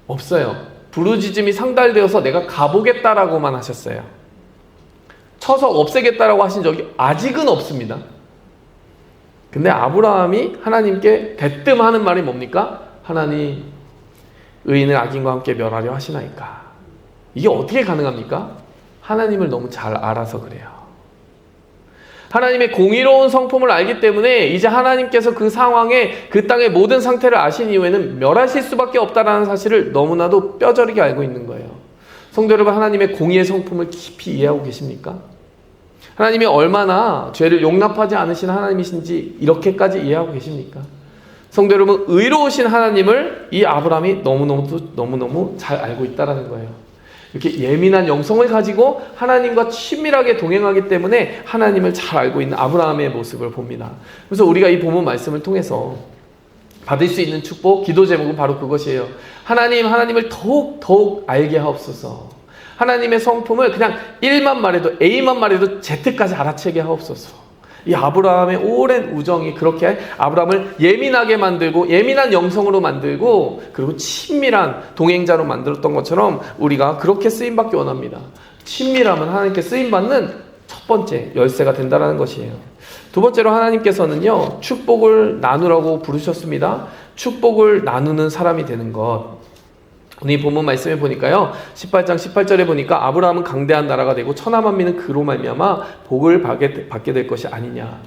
없어요. 부르짖음이 상달되어서 내가 가보겠다라고만 하셨어요. 쳐서 없애겠다라고 하신 적이 아직은 없습니다. 근데 아브라함이 하나님께 대뜸 하는 말이 뭡니까? 하나님, 의인을 악인과 함께 멸하려 하시나이까. 이게 어떻게 가능합니까? 하나님을 너무 잘 알아서 그래요. 하나님의 공의로운 성품을 알기 때문에 이제 하나님께서 그 상황에 그 땅의 모든 상태를 아신 이후에는 멸하실 수밖에 없다는 사실을 너무나도 뼈저리게 알고 있는 거예요. 성도 여러분, 하나님의 공의의 성품을 깊이 이해하고 계십니까? 하나님이 얼마나 죄를 용납하지 않으신 하나님이신지 이렇게까지 이해하고 계십니까? 성도 여러분, 의로우신 하나님을 이 아브라함이 너무너무 잘 알고 있다는 거예요. 이렇게 예민한 영성을 가지고 하나님과 친밀하게 동행하기 때문에 하나님을 잘 알고 있는 아브라함의 모습을 봅니다. 그래서 우리가 이 본문 말씀을 통해서 받을 수 있는 축복, 기도 제목은 바로 그것이에요. 하나님을 더욱 알게 하옵소서. 하나님의 성품을 그냥 1만 말해도, A만 말해도 Z까지 알아채게 하옵소서. 이 아브라함의 오랜 우정이 그렇게 아브라함을 예민하게 만들고 예민한 영성으로 만들고 그리고 친밀한 동행자로 만들었던 것처럼 우리가 그렇게 쓰임받기 원합니다. 친밀함은 하나님께 쓰임받는 첫 번째 열쇠가 된다는 것이에요. 두 번째로 하나님께서는요, 축복을 나누라고 부르셨습니다. 축복을 나누는 사람이 되는 것. 오늘 이 본문 말씀에 보니까요, 18장 18절에 보니까 아브라함은 강대한 나라가 되고 천하만민은 그로 말미암아 복을 받게 될 것이 아니냐.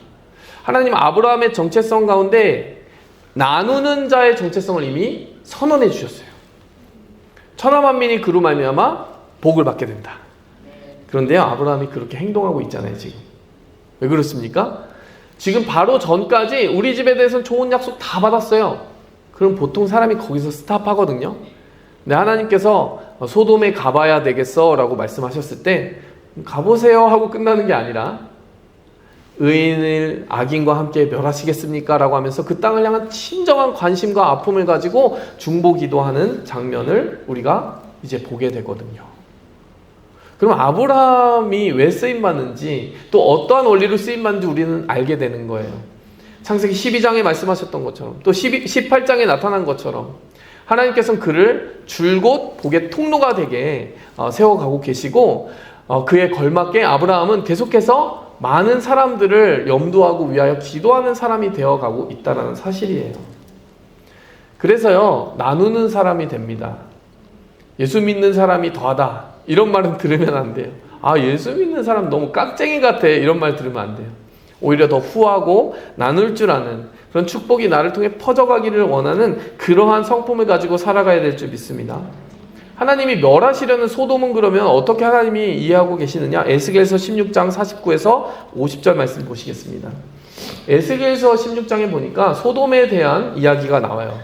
하나님 아브라함의 정체성 가운데 나누는 자의 정체성을 이미 선언해 주셨어요. 천하만민이 그로 말미암아 복을 받게 된다. 그런데요, 아브라함이 그렇게 행동하고 있잖아요, 지금. 왜 그렇습니까? 지금 바로 전까지 우리 집에 대해서는 좋은 약속 다 받았어요. 그럼 보통 사람이 거기서 스탑하거든요. 근데 하나님께서 소돔에 가봐야 되겠어 라고 말씀하셨을 때 가보세요 하고 끝나는 게 아니라 의인을 악인과 함께 멸하시겠습니까? 라고 하면서 그 땅을 향한 친정한 관심과 아픔을 가지고 중보기도하는 장면을 우리가 이제 보게 되거든요. 그럼 아브라함이 왜 쓰임받는지, 또 어떠한 원리로 쓰임받는지 우리는 알게 되는 거예요. 창세기 12장에 말씀하셨던 것처럼, 또 18장에 나타난 것처럼 하나님께서는 그를 줄곧 복의 통로가 되게 세워가고 계시고, 그에 걸맞게 아브라함은 계속해서 많은 사람들을 염두하고 위하여 기도하는 사람이 되어가고 있다는 사실이에요. 그래서요, 나누는 사람이 됩니다. 예수 믿는 사람이 더하다 이런 말은 들으면 안 돼요. 아, 예수 믿는 사람 너무 깍쟁이 같아 이런 말 들으면 안 돼요. 오히려 더 후하고 나눌 줄 아는 그런 축복이 나를 통해 퍼져가기를 원하는 그러한 성품을 가지고 살아가야 될 줄 믿습니다. 하나님이 멸하시려는 소돔은 그러면 어떻게 하나님이 이해하고 계시느냐? 에스겔서 16장 49에서 50절 말씀 보시겠습니다. 에스겔서 16장에 보니까 소돔에 대한 이야기가 나와요.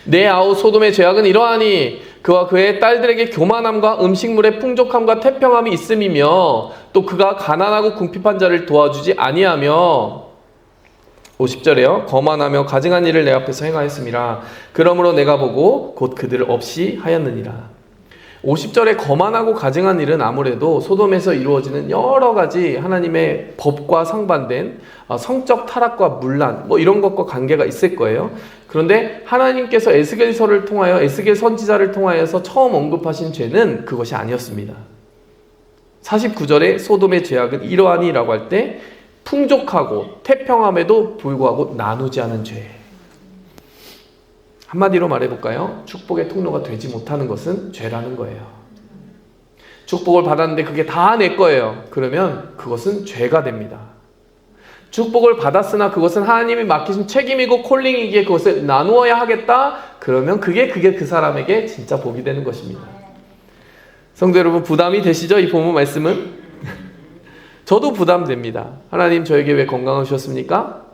내 아우 소돔의 죄악은 이러하니 그와 그의 딸들에게 교만함과 음식물의 풍족함과 태평함이 있음이며 또 그가 가난하고 궁핍한 자를 도와주지 아니하며 50절에요. 거만하며 가증한 일을 내 앞에서 행하였음이라. 그러므로 내가 보고 곧 그들을 없이 하였느니라. 50절에 거만하고 가증한 일은 아무래도 소돔에서 이루어지는 여러 가지 하나님의 법과 상반된 성적 타락과 문란 뭐 이런 것과 관계가 있을 거예요. 그런데 하나님께서 에스겔서를 통하여 에스겔 선지자를 통하여서 처음 언급하신 죄는 그것이 아니었습니다. 49절에 소돔의 죄악은 이러하니라고 할 때 풍족하고 태평함에도 불구하고 나누지 않은 죄. 한마디로 말해볼까요? 축복의 통로가 되지 못하는 것은 죄라는 거예요. 축복을 받았는데 그게 다 내 거예요. 그러면 그것은 죄가 됩니다. 축복을 받았으나 그것은 하나님이 맡기신 책임이고 콜링이기에 그것을 나누어야 하겠다. 그러면 그게 그 사람에게 진짜 복이 되는 것입니다. 성도 여러분, 부담이 되시죠? 이 본문 말씀은? 저도 부담됩니다. 하나님 저에게 왜 건강을 주셨습니까?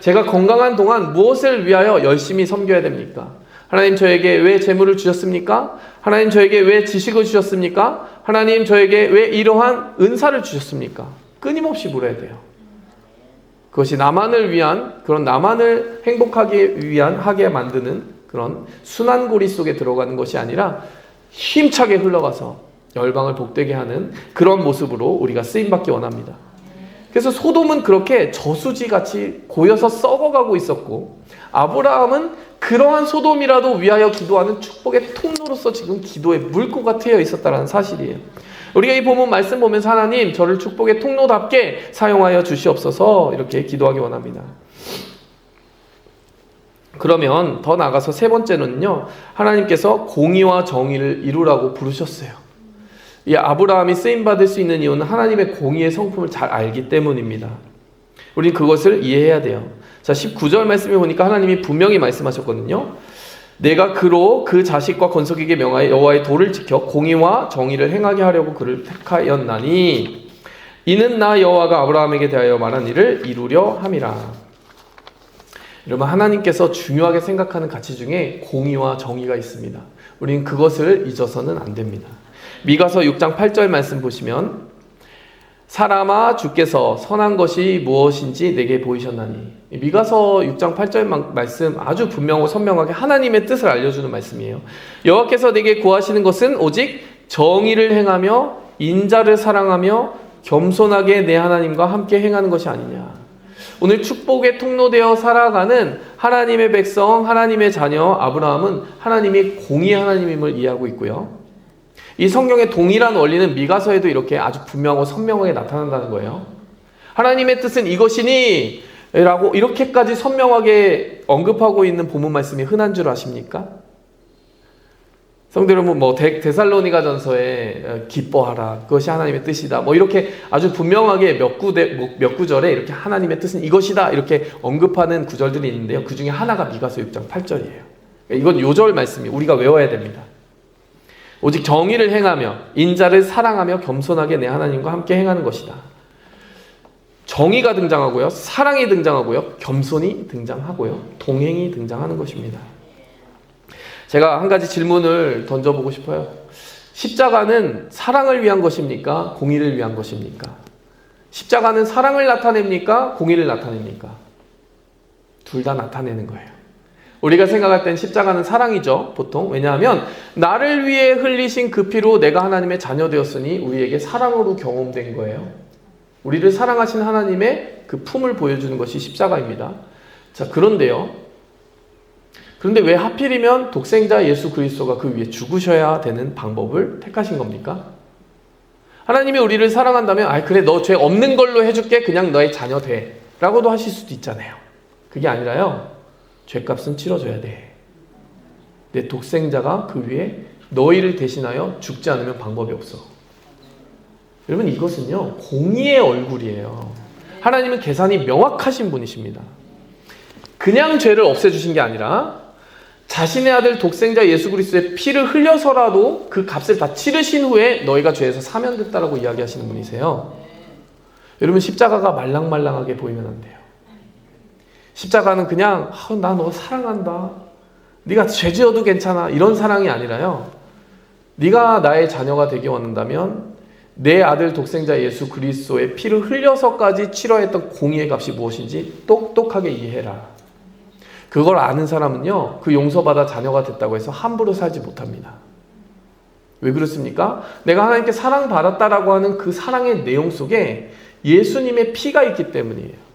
제가 건강한 동안 무엇을 위하여 열심히 섬겨야 됩니까? 하나님 저에게 왜 재물을 주셨습니까? 하나님 저에게 왜 지식을 주셨습니까? 하나님 저에게 왜 이러한 은사를 주셨습니까? 끊임없이 물어야 돼요. 그것이 나만을 위한, 그런 나만을 행복하게 하게 만드는 그런 순환고리 속에 들어가는 것이 아니라 힘차게 흘러가서 열방을 복되게 하는 그런 모습으로 우리가 쓰임받기 원합니다. 그래서 소돔은 그렇게 저수지같이 고여서 썩어가고 있었고, 아브라함은 그러한 소돔이라도 위하여 기도하는 축복의 통로로서 지금 기도의 물고가 트여 있었다는 사실이에요. 우리가 이 본문 말씀 보면서 하나님 저를 축복의 통로답게 사용하여 주시옵소서 이렇게 기도하기 원합니다. 그러면 더 나아가서 세 번째는요, 하나님께서 공의와 정의를 이루라고 부르셨어요. 이 아브라함이 쓰임받을 수 있는 이유는 하나님의 공의의 성품을 잘 알기 때문입니다. 우린 그것을 이해해야 돼요. 자, 19절 말씀에 보니까 하나님이 분명히 말씀하셨거든요. 내가 그로 그 자식과 건석에게 명하여 여호와의 도를 지켜 공의와 정의를 행하게 하려고 그를 택하였나니 이는 나 여호와가 아브라함에게 대하여 말한 일을 이루려 함이라. 여러분, 하나님께서 중요하게 생각하는 가치 중에 공의와 정의가 있습니다. 우리는 그것을 잊어서는 안 됩니다. 미가서 6장 8절 말씀 보시면 사람아 주께서 선한 것이 무엇인지 내게 보이셨나니. 미가서 6장 8절 말씀 아주 분명하고 선명하게 하나님의 뜻을 알려주는 말씀이에요. 여호와께서 내게 구하시는 것은 오직 정의를 행하며 인자를 사랑하며 겸손하게 내 하나님과 함께 행하는 것이 아니냐. 오늘 축복의 통로되어 살아가는 하나님의 백성, 하나님의 자녀 아브라함은 하나님이 공의의 하나님임을 이해하고 있고요. 이 성경의 동일한 원리는 미가서에도 이렇게 아주 분명하고 선명하게 나타난다는 거예요. 하나님의 뜻은 이것이니 라고 이렇게까지 선명하게 언급하고 있는 본문 말씀이 흔한 줄 아십니까? 성도 여러분, 데살로니가 전서에 기뻐하라, 그것이 하나님의 뜻이다, 이렇게 아주 분명하게 몇 구절에 이렇게 하나님의 뜻은 이것이다 이렇게 언급하는 구절들이 있는데요. 그 중에 하나가 미가서 6장 8절이에요. 이건 요절 말씀이 우리가 외워야 됩니다. 오직 정의를 행하며 인자를 사랑하며 겸손하게 내 하나님과 함께 행하는 것이다. 정의가 등장하고요, 사랑이 등장하고요, 겸손이 등장하고요, 동행이 등장하는 것입니다. 제가 한 가지 질문을 던져보고 싶어요. 십자가는 사랑을 위한 것입니까? 공의를 위한 것입니까? 십자가는 사랑을 나타냅니까? 공의를 나타냅니까? 둘 다 나타내는 거예요. 우리가 생각할 땐 십자가는 사랑이죠, 보통. 왜냐하면 나를 위해 흘리신 그 피로 내가 하나님의 자녀 되었으니 우리에게 사랑으로 경험된 거예요. 우리를 사랑하신 하나님의 그 품을 보여주는 것이 십자가입니다. 자, 그런데 왜 하필이면 독생자 예수 그리스도가 그 위에 죽으셔야 되는 방법을 택하신 겁니까? 하나님이 우리를 사랑한다면 그래, 너 죄 없는 걸로 해줄게, 그냥 너의 자녀 돼 라고도 하실 수도 있잖아요. 그게 아니라요, 죄값은 치러줘야 돼. 내 독생자가 그 위에 너희를 대신하여 죽지 않으면 방법이 없어. 여러분, 이것은요 공의의 얼굴이에요. 하나님은 계산이 명확하신 분이십니다. 그냥 죄를 없애주신 게 아니라 자신의 아들 독생자 예수 그리스도의 피를 흘려서라도 그 값을 다 치르신 후에 너희가 죄에서 사면됐다라고 이야기하시는 분이세요. 여러분, 십자가가 말랑말랑하게 보이면 안 돼요. 십자가는 그냥 나 너 사랑한다, 네가 죄 지어도 괜찮아, 이런 사랑이 아니라요, 네가 나의 자녀가 되기 원한다면 내 아들 독생자 예수 그리스도의 피를 흘려서까지 치러했던 공의의 값이 무엇인지 똑똑하게 이해해라. 그걸 아는 사람은요, 그 용서받아 자녀가 됐다고 해서 함부로 살지 못합니다. 왜 그렇습니까? 내가 하나님께 사랑받았다라고 하는 그 사랑의 내용 속에 예수님의 피가 있기 때문이에요.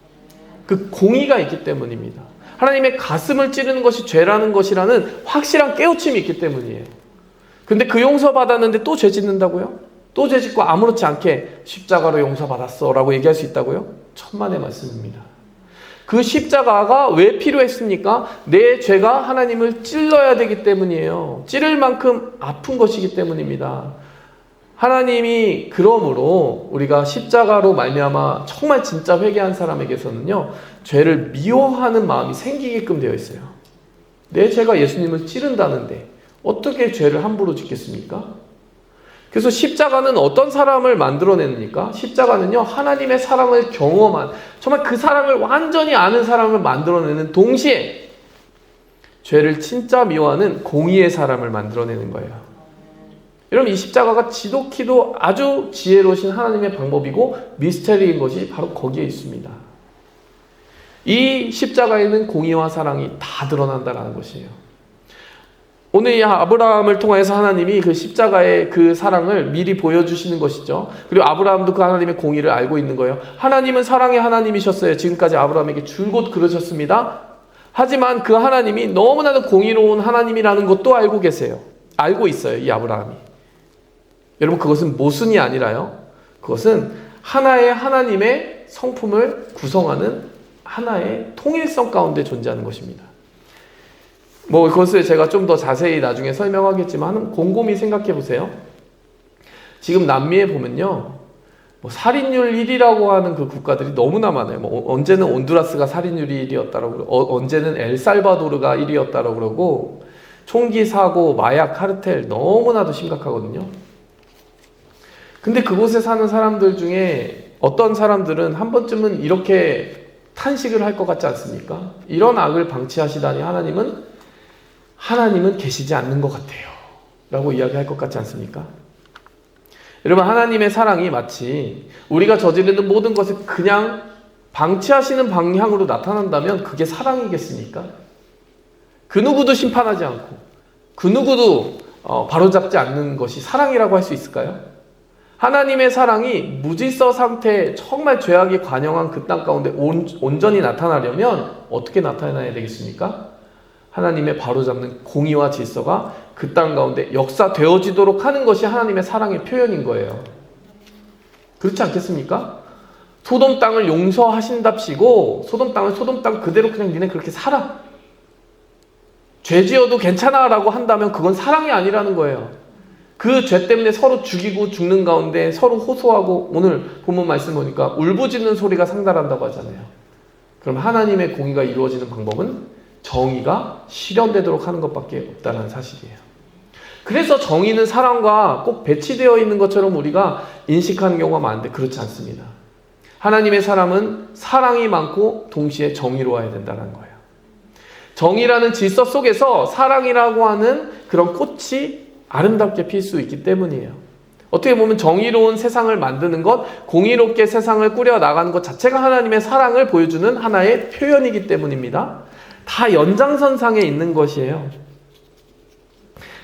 그 공의가 있기 때문입니다. 하나님의 가슴을 찌르는 것이 죄라는 것이라는 확실한 깨우침이 있기 때문이에요. 근데 그 용서받았는데 또 죄 짓는다고요? 또 죄 짓고 아무렇지 않게 십자가로 용서받았어 라고 얘기할 수 있다고요? 천만의 말씀입니다. 그 십자가가 왜 필요했습니까? 내 죄가 하나님을 찔러야 되기 때문이에요. 찌를 만큼 아픈 것이기 때문입니다. 하나님이 그러므로 우리가 십자가로 말미암아 정말 진짜 회개한 사람에게서는요, 죄를 미워하는 마음이 생기게끔 되어 있어요. 내 죄가 예수님을 찌른다는데 어떻게 죄를 함부로 짓겠습니까? 그래서 십자가는 어떤 사람을 만들어냅니까? 십자가는요, 하나님의 사랑을 경험한, 정말 그 사랑을 완전히 아는 사람을 만들어내는 동시에 죄를 진짜 미워하는 공의의 사람을 만들어내는 거예요. 여러분, 이 십자가가 지독히도 아주 지혜로우신 하나님의 방법이고 미스터리인 것이 바로 거기에 있습니다. 이 십자가에는 공의와 사랑이 다 드러난다는 것이에요. 오늘 이 아브라함을 통해서 하나님이 그 십자가의 그 사랑을 미리 보여주시는 것이죠. 그리고 아브라함도 그 하나님의 공의를 알고 있는 거예요. 하나님은 사랑의 하나님이셨어요. 지금까지 아브라함에게 줄곧 그러셨습니다. 하지만 그 하나님이 너무나도 공의로운 하나님이라는 것도 알고 계세요. 알고 있어요, 이 아브라함이. 여러분, 그것은 모순이 아니라요, 그것은 하나의 하나님의 성품을 구성하는 하나의 통일성 가운데 존재하는 것입니다. 그것을 제가 좀 더 자세히 나중에 설명하겠지만 곰곰이 생각해 보세요. 지금 남미에 보면요, 살인율 1위라고 하는 그 국가들이 너무나 많아요. 언제는 온두라스가 살인율이 1위였다라고 그러고, 언제는 엘살바도르가 1위였다라고 그러고, 총기 사고, 마약 카르텔 너무나도 심각하거든요. 근데 그곳에 사는 사람들 중에 어떤 사람들은 한 번쯤은 이렇게 탄식을 할 것 같지 않습니까? 이런 악을 방치하시다니 하나님은 계시지 않는 것 같아요 라고 이야기할 것 같지 않습니까? 여러분, 하나님의 사랑이 마치 우리가 저지르는 모든 것을 그냥 방치하시는 방향으로 나타난다면 그게 사랑이겠습니까? 그 누구도 심판하지 않고 그 누구도 바로잡지 않는 것이 사랑이라고 할 수 있을까요? 하나님의 사랑이 무질서 상태에 정말 죄악이 관영한 그 땅 가운데 온전히 나타나려면 어떻게 나타나야 되겠습니까? 하나님의 바로잡는 공의와 질서가 그 땅 가운데 역사되어지도록 하는 것이 하나님의 사랑의 표현인 거예요. 그렇지 않겠습니까? 소돔 땅을 용서하신답시고 소돔 땅을 소돔 땅 그대로 그냥 니네 그렇게 살아, 죄 지어도 괜찮아 라고 한다면 그건 사랑이 아니라는 거예요. 그 죄 때문에 서로 죽이고 죽는 가운데 서로 호소하고, 오늘 본문 말씀 보니까 울부짖는 소리가 상달한다고 하잖아요. 그럼 하나님의 공의가 이루어지는 방법은 정의가 실현되도록 하는 것밖에 없다는 사실이에요. 그래서 정의는 사랑과 꼭 배치되어 있는 것처럼 우리가 인식하는 경우가 많은데 그렇지 않습니다. 하나님의 사람은 사랑이 많고 동시에 정의로워야 된다는 거예요. 정의라는 질서 속에서 사랑이라고 하는 그런 꽃이 아름답게 필 수 있기 때문이에요. 어떻게 보면 정의로운 세상을 만드는 것, 공의롭게 세상을 꾸려나가는 것 자체가 하나님의 사랑을 보여주는 하나의 표현이기 때문입니다. 다 연장선상에 있는 것이에요.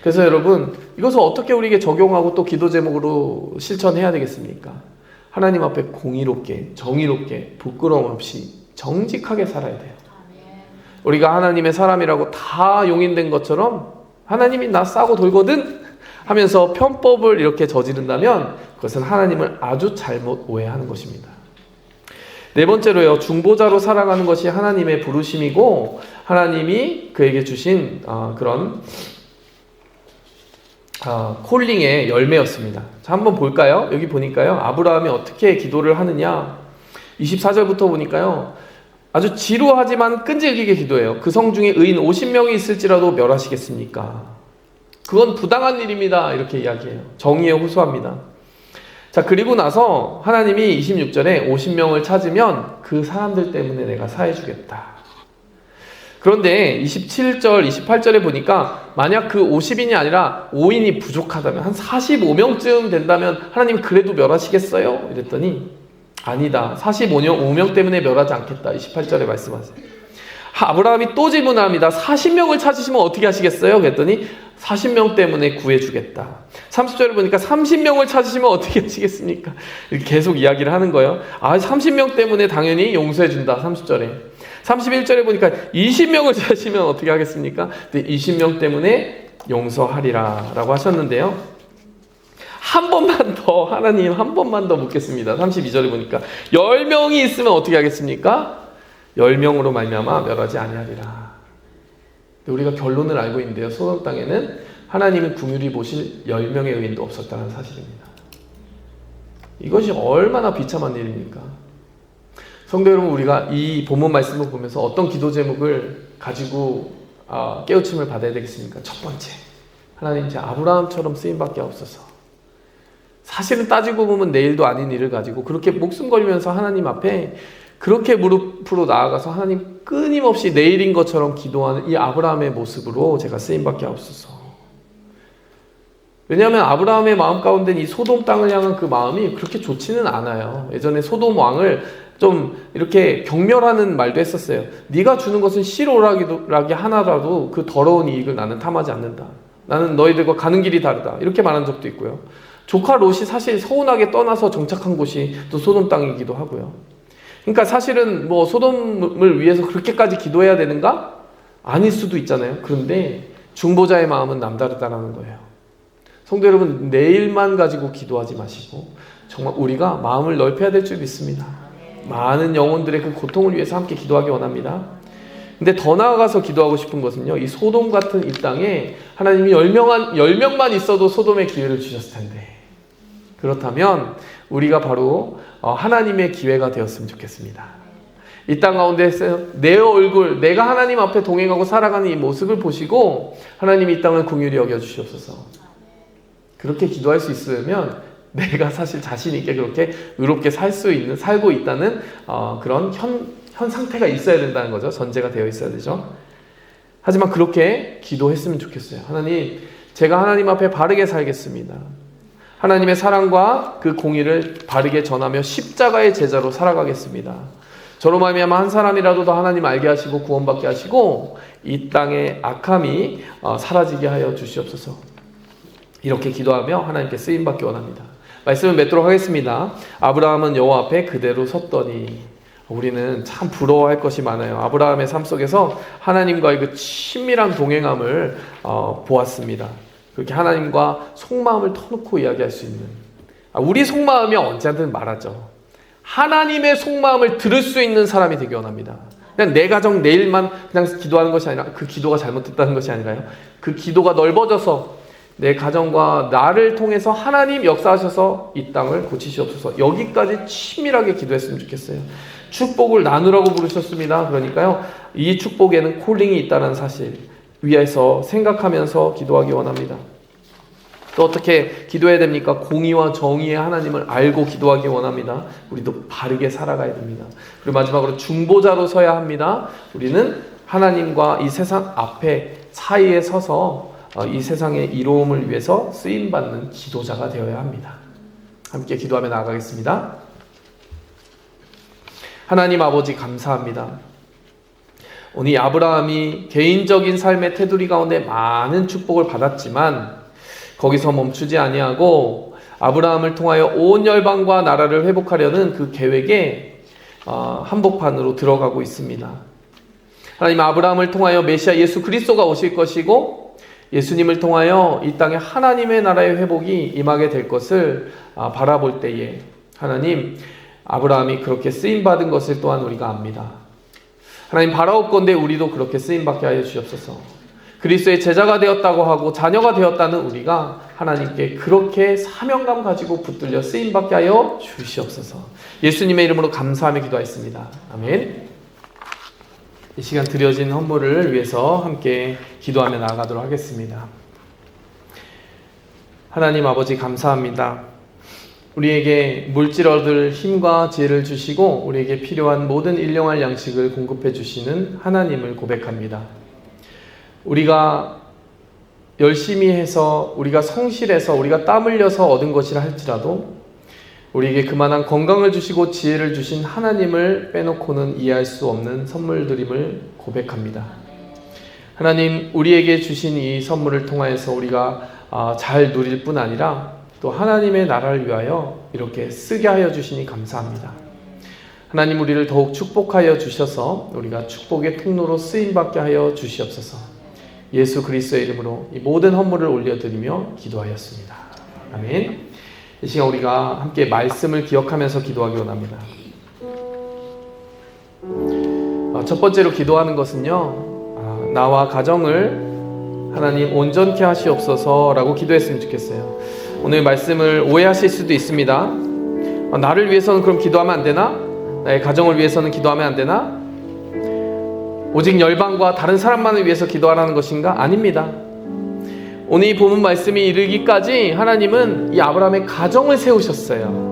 그래서 여러분, 이것을 어떻게 우리에게 적용하고 또 기도 제목으로 실천해야 되겠습니까? 하나님 앞에 공의롭게, 정의롭게, 부끄러움 없이 정직하게 살아야 돼요. 우리가 하나님의 사람이라고 다 용인된 것처럼 하나님이 나 싸고 돌거든 하면서 편법을 이렇게 저지른다면 그것은 하나님을 아주 잘못 오해하는 것입니다. 네 번째로요, 중보자로 살아가는 것이 하나님의 부르심이고 하나님이 그에게 주신 그런 콜링의 열매였습니다. 자, 한번 볼까요? 여기 보니까요, 아브라함이 어떻게 기도를 하느냐. 24절부터 보니까요, 아주 지루하지만 끈질기게 기도해요. 그 성 중에 의인 50명이 있을지라도 멸하시겠습니까? 그건 부당한 일입니다. 이렇게 이야기해요. 정의에 호소합니다. 자, 그리고 나서 하나님이 26절에 50명을 찾으면 그 사람들 때문에 내가 사해주겠다. 그런데 27절, 28절에 보니까 만약 그 50인이 아니라 5인이 부족하다면 한 45명쯤 된다면 하나님 그래도 멸하시겠어요? 이랬더니 아니다. 45명 때문에 멸하지 않겠다. 28절에 말씀하세요. 아브라함이 또 질문합니다. 40명을 찾으시면 어떻게 하시겠어요? 그랬더니 40명 때문에 구해주겠다. 30절에 보니까 30명을 찾으시면 어떻게 하시겠습니까? 이렇게 계속 이야기를 하는 거예요. 30명 때문에 당연히 용서해준다. 30절에. 31절에 보니까 20명을 찾으시면 어떻게 하겠습니까? 20명 때문에 용서하리라 라고 하셨는데요. 한 번만 더, 하나님 한 번만 더 묻겠습니다. 32절에 보니까 10명이 있으면 어떻게 하겠습니까? 10명으로 말미암아 멸하지 아니하리라. 우리가 결론을 알고 있는데요, 소돔 땅에는 하나님이 긍휼히 보실 10명의 의인도 없었다는 사실입니다. 이것이 얼마나 비참한 일입니까? 성도 여러분, 우리가 이 본문 말씀을 보면서 어떤 기도 제목을 가지고 깨우침을 받아야 되겠습니까? 첫 번째, 하나님 제 아브라함처럼 쓰임받게 하옵소서. 사실은 따지고 보면 내일도 아닌 일을 가지고 그렇게 목숨 걸면서 하나님 앞에 그렇게 무릎으로 나아가서 하나님 끊임없이 내일인 것처럼 기도하는 이 아브라함의 모습으로 제가 쓰임받게 하옵소서. 왜냐하면 아브라함의 마음 가운데는 이 소돔 땅을 향한 그 마음이 그렇게 좋지는 않아요. 예전에 소돔 왕을 좀 이렇게 경멸하는 말도 했었어요. 네가 주는 것은 실오라기 하나라도 그 더러운 이익을 나는 탐하지 않는다. 나는 너희들과 가는 길이 다르다. 이렇게 말한 적도 있고요. 조카 롯이 사실 서운하게 떠나서 정착한 곳이 또 소돔 땅이기도 하고요. 그러니까 사실은 뭐 소돔을 위해서 그렇게까지 기도해야 되는가? 아닐 수도 있잖아요. 그런데 중보자의 마음은 남다르다라는 거예요. 성도 여러분, 내일만 가지고 기도하지 마시고 정말 우리가 마음을 넓혀야 될 줄 믿습니다. 많은 영혼들의 그 고통을 위해서 함께 기도하기 원합니다. 근데 더 나아가서 기도하고 싶은 것은요, 이 소돔 같은 이 땅에 하나님이 10명만 있어도 소돔의 기회를 주셨을 텐데, 그렇다면 우리가 바로 하나님의 기회가 되었으면 좋겠습니다. 이 땅 가운데서 내 얼굴, 내가 하나님 앞에 동행하고 살아가는 이 모습을 보시고 하나님이 이 땅을 긍휼히 여겨주시옵소서. 그렇게 기도할 수 있으면 내가 사실 자신 있게 그렇게 의롭게 살고 있다는 그런 현 상태가 있어야 된다는 거죠. 전제가 되어 있어야 되죠. 하지만 그렇게 기도했으면 좋겠어요. 하나님, 제가 하나님 앞에 바르게 살겠습니다. 하나님의 사랑과 그 공의를 바르게 전하며 십자가의 제자로 살아가겠습니다. 저로 말미암아 한 사람이라도 더 하나님 알게 하시고 구원받게 하시고 이 땅의 악함이 사라지게 하여 주시옵소서. 이렇게 기도하며 하나님께 쓰임받기 원합니다. 말씀을 맺도록 하겠습니다. 아브라함은 여호와 앞에 그대로 섰더니, 우리는 참 부러워할 것이 많아요. 아브라함의 삶 속에서 하나님과의 그 친밀한 동행함을 보았습니다. 그렇게 하나님과 속마음을 터놓고 이야기할 수 있는, 우리 속마음이 언제든 말하죠. 하나님의 속마음을 들을 수 있는 사람이 되기 원합니다. 그냥 내 가정 내 일만 그냥 기도하는 것이 아니라, 그 기도가 잘못됐다는 것이 아니라요, 그 기도가 넓어져서 내 가정과 나를 통해서 하나님 역사하셔서 이 땅을 고치시옵소서. 여기까지 친밀하게 기도했으면 좋겠어요. 축복을 나누라고 부르셨습니다. 그러니까요, 이 축복에는 콜링이 있다는 사실 위에서 생각하면서 기도하기 원합니다. 또 어떻게 기도해야 됩니까? 공의와 정의의 하나님을 알고 기도하기 원합니다. 우리도 바르게 살아가야 됩니다. 그리고 마지막으로 중보자로 서야 합니다. 우리는 하나님과 이 세상 앞에 사이에 서서 이 세상의 이로움을 위해서 쓰임받는 기도자가 되어야 합니다. 함께 기도하며 나아가겠습니다. 하나님 아버지 감사합니다. 오늘 아브라함이 개인적인 삶의 테두리 가운데 많은 축복을 받았지만 거기서 멈추지 아니하고 아브라함을 통하여 온 열방과 나라를 회복하려는 그 계획에 한복판으로 들어가고 있습니다. 하나님, 아브라함을 통하여 메시아 예수 그리스도가 오실 것이고 예수님을 통하여 이 땅에 하나님의 나라의 회복이 임하게 될 것을 바라볼 때에 하나님, 아브라함이 그렇게 쓰임받은 것을 또한 우리가 압니다. 하나님, 바라옵건대 우리도 그렇게 쓰임받게 하여 주옵소서. 그리스도의 제자가 되었다고 하고 자녀가 되었다는 우리가 하나님께 그렇게 사명감 가지고 붙들려 쓰임받게 하여 주시옵소서. 예수님의 이름으로 감사하며 기도하였습니다. 아멘. 이 시간 드려진 헌물을 위해서 함께 기도하며 나아가도록 하겠습니다. 하나님 아버지 감사합니다. 우리에게 물질 얻을 힘과 지혜를 주시고 우리에게 필요한 모든 일용할 양식을 공급해 주시는 하나님을 고백합니다. 우리가 열심히 해서, 우리가 성실해서, 우리가 땀 흘려서 얻은 것이라 할지라도 우리에게 그만한 건강을 주시고 지혜를 주신 하나님을 빼놓고는 이해할 수 없는 선물들임을 고백합니다. 하나님, 우리에게 주신 이 선물을 통하여서 우리가 잘 누릴 뿐 아니라 또 하나님의 나라를 위하여 이렇게 쓰게 하여 주시니 감사합니다. 하나님, 우리를 더욱 축복하여 주셔서 우리가 축복의 통로로 쓰임받게 하여 주시옵소서. 예수 그리스도의 이름으로 이 모든 헌물을 올려드리며 기도하였습니다. 아멘. 이 시간 우리가 함께 말씀을 기억하면서 기도하기 원합니다. 첫 번째로 기도하는 것은요, 나와 가정을 하나님 온전케 하시옵소서라고 기도했으면 좋겠어요. 오늘 말씀을 오해하실 수도 있습니다. 나를 위해서는 그럼 기도하면 안 되나? 나의 가정을 위해서는 기도하면 안 되나? 오직 열방과 다른 사람만을 위해서 기도하라는 것인가? 아닙니다. 오늘 이 본문 말씀이 이르기까지 하나님은 이 아브라함의 가정을 세우셨어요.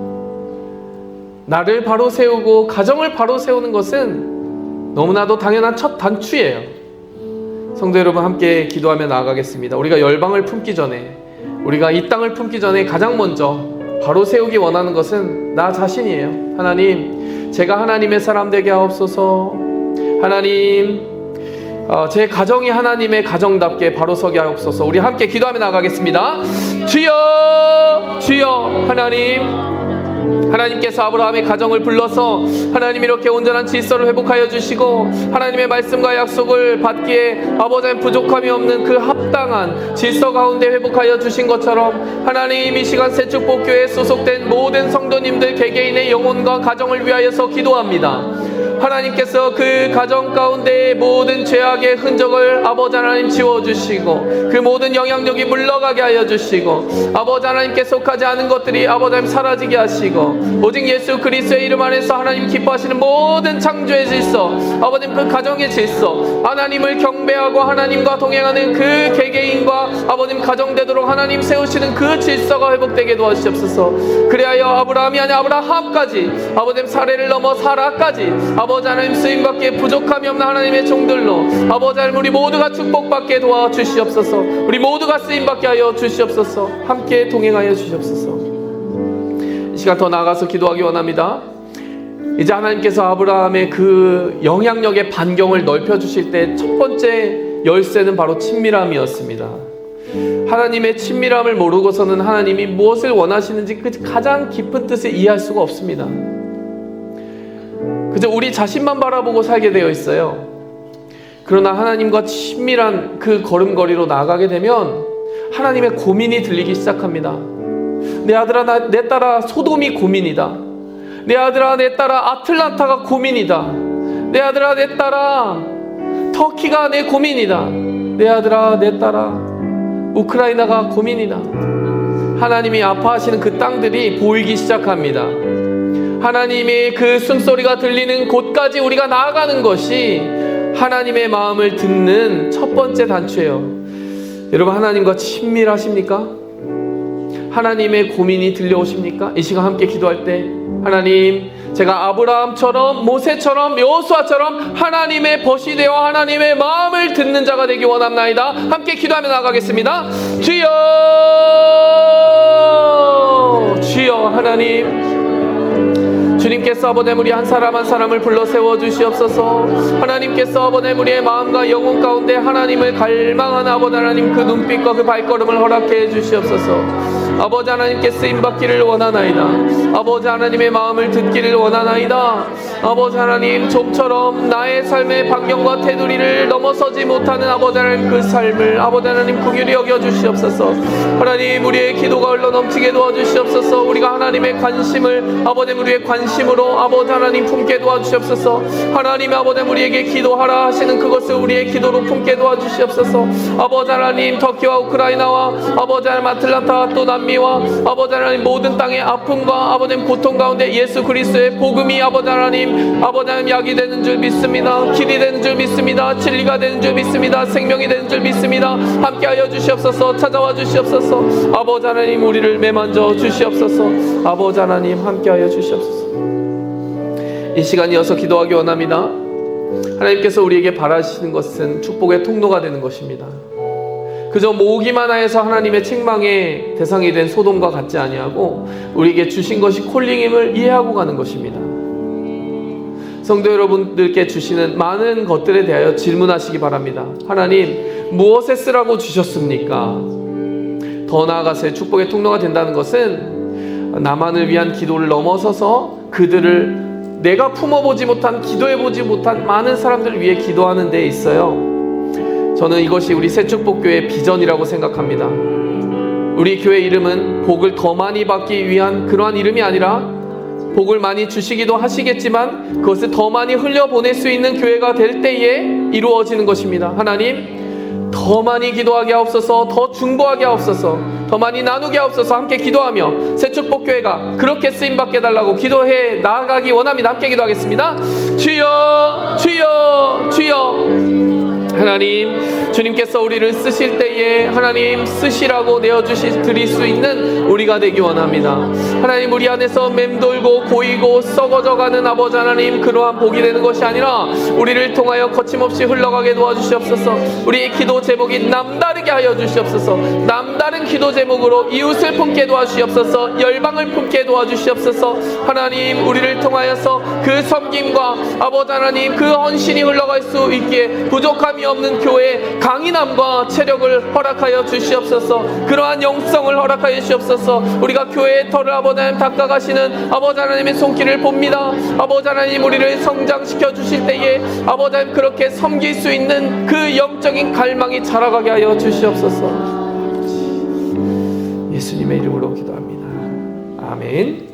나를 바로 세우고 가정을 바로 세우는 것은 너무나도 당연한 첫 단추예요. 성도 여러분, 함께 기도하며 나아가겠습니다. 우리가 열방을 품기 전에, 우리가 이 땅을 품기 전에 가장 먼저 바로 세우기 원하는 것은 나 자신이에요. 하나님, 제가 하나님의 사람 되게 하옵소서. 하나님, 제 가정이 하나님의 가정답게 바로 서게 하옵소서. 우리 함께 기도하며 나가겠습니다. 주여, 주여. 하나님께서 아브라함의 가정을 불러서 하나님 이렇게 온전한 질서를 회복하여 주시고 하나님의 말씀과 약속을 받기에 아버지의 부족함이 없는 그 합당한 질서 가운데 회복하여 주신 것처럼 하나님, 이 시간 새축복교회에 소속된 모든 성도님들 개개인의 영혼과 가정을 위하여서 기도합니다. 하나님께서 그 가정 가운데의 모든 죄악의 흔적을 아버지 하나님 지워주시고 그 모든 영향력이 물러가게 하여 주시고 아버지 하나님께 속하지 않은 것들이 아버지 하나님 사라지게 하시고 오직 예수 그리스도의 이름 안에서 하나님 기뻐하시는 모든 창조의 질서, 아버님 그 가정의 질서, 하나님을 경배하고 하나님과 동행하는 그 개개인과 아버님 가정되도록 하나님 세우시는 그 질서가 회복되게 도와주시옵소서. 그리하여 아브라함이 아니라 아브라함까지 아버님 사례를 넘어 사라까지 아버지 하나님 쓰임받기에 부족함이 없는 하나님의 종들로 아버지 하나님 우리 모두가 축복받게 도와주시옵소서. 우리 모두가 쓰임받게 하여 주시옵소서. 함께 동행하여 주시옵소서. 이 시간 더 나아가서 기도하기 원합니다. 이제 하나님께서 아브라함의 그 영향력의 반경을 넓혀주실 때 첫 번째 열쇠는 바로 친밀함이었습니다. 하나님의 친밀함을 모르고서는 하나님이 무엇을 원하시는지 그 가장 깊은 뜻을 이해할 수가 없습니다. 그저 우리 자신만 바라보고 살게 되어 있어요. 그러나 하나님과 친밀한 그 걸음걸이로 나아가게 되면 하나님의 고민이 들리기 시작합니다. 내 아들아, 내 딸아, 소돔이 고민이다. 내 아들아, 내 딸아, 아틀란타가 고민이다. 내 아들아, 내 딸아, 터키가 내 고민이다. 내 아들아, 내 딸아, 우크라이나가 고민이다. 하나님이 아파하시는 그 땅들이 보이기 시작합니다. 하나님의 그 숨소리가 들리는 곳까지 우리가 나아가는 것이 하나님의 마음을 듣는 첫 번째 단추예요. 여러분, 하나님과 친밀하십니까? 하나님의 고민이 들려오십니까? 이 시간 함께 기도할 때 하나님, 제가 아브라함처럼 모세처럼 여호수아처럼 하나님의 벗이 되어 하나님의 마음을 듣는 자가 되기 원합나이다. 함께 기도하며 나가겠습니다. 주여, 주여. 하나님, 주님께서 아버지 우리 한 사람 한 사람을 불러 세워 주시옵소서. 하나님께서 아버지 우리의 마음과 영혼 가운데 하나님을 갈망하는 아버지 하나님 그 눈빛과 그 발걸음을 허락해 주시옵소서. 아버지 하나님께 쓰임받기를 원하나이다. 아버지 하나님의 마음을 듣기를 원하나이다. 아버지 하나님, 좀처럼 나의 삶의 반경과 테두리를 넘어서지 못하는 아버지 하나님 그 삶을 아버지 하나님 긍휼히 여겨 주시옵소서. 하나님, 우리의 기도가 흘러 넘치게 도와주시옵소서. 우리가 하나님의 관심을 아버지 우리의 관심으로 아버지 하나님 품게 도와주시옵소서. 하나님 아버지 우리에게 기도하라 하시는 그것을 우리의 기도로 품게 도와주시옵소서. 아버지 하나님, 터키와 우크라이나와 아버지 하나님 아틀란타와 또 남미와 아버지 하나님 모든 땅의 아픔과 아버지 고통 가운데 예수 그리스도의 복음이 아버지 하나님 약이 되는 줄 믿습니다. 길이 되는 줄 믿습니다. 진리가 되는 줄 믿습니다. 생명이 되는 줄 믿습니다. 함께하여 주시옵소서. 찾아와 주시옵소서. 아버지 하나님, 우리를 매만져 주시옵소서. 아버지 하나님, 함께하여 주시옵소서. 이 시간 이어서 기도하기 원합니다. 하나님께서 우리에게 바라시는 것은 축복의 통로가 되는 것입니다. 그저 모으기만 하여서 하나님의 책망의 대상이 된 소돔과 같지 아니하고 우리에게 주신 것이 콜링임을 이해하고 가는 것입니다. 성도 여러분들께 주시는 많은 것들에 대하여 질문하시기 바랍니다. 하나님, 무엇에 쓰라고 주셨습니까? 더 나아가서의 축복의 통로가 된다는 것은 나만을 위한 기도를 넘어서서 그들을 내가 품어보지 못한, 기도해보지 못한 많은 사람들을 위해 기도하는 데 있어요. 저는 이것이 우리 새축복교회의 비전이라고 생각합니다. 우리 교회 이름은 복을 더 많이 받기 위한 그러한 이름이 아니라 복을 많이 주시기도 하시겠지만 그것을 더 많이 흘려보낼 수 있는 교회가 될 때에 이루어지는 것입니다. 하나님, 더 많이 기도하게 하옵소서. 더 중보하게 하옵소서. 더 많이 나누게 하옵소서. 함께 기도하며 새축복교회가 그렇게 쓰임받게 해달라고 기도해 나아가기 원합니다. 함께 기도하겠습니다. 주여, 주여, 주여. 하나님, 주님께서 우리를 쓰실 때에 하나님 쓰시라고 드릴 수 있는 우리가 되기 원합니다. 하나님, 우리 안에서 맴돌고 고이고 썩어져가는 아버지 하나님, 그러한 복이 되는 것이 아니라 우리를 통하여 거침없이 흘러가게 도와주시옵소서. 우리의 기도 제목이 남다르게 하여 주시옵소서. 남다른 기도 제목으로 이웃을 품게 도와주시옵소서. 열방을 품게 도와주시옵소서. 하나님, 우리를 통하여서 그 섬김과 아버지 하나님 그 헌신이 흘러갈 수 있기에 부족함이 없는 교회의 강인함과 체력을 허락하여 주시옵소서. 그러한 영성을 허락하여 주시옵소서. 우리가 교회의 털을 아버지 하나님 닦아가시는 아버지 하나님의 손길을 봅니다. 아버지 하나님, 우리를 성장시켜 주실 때에 아버지 하나님 그렇게 섬길 수 있는 그 영적인 갈망이 자라가게 하여 주시옵소서. 예수님의 이름으로 기도합니다. 아멘.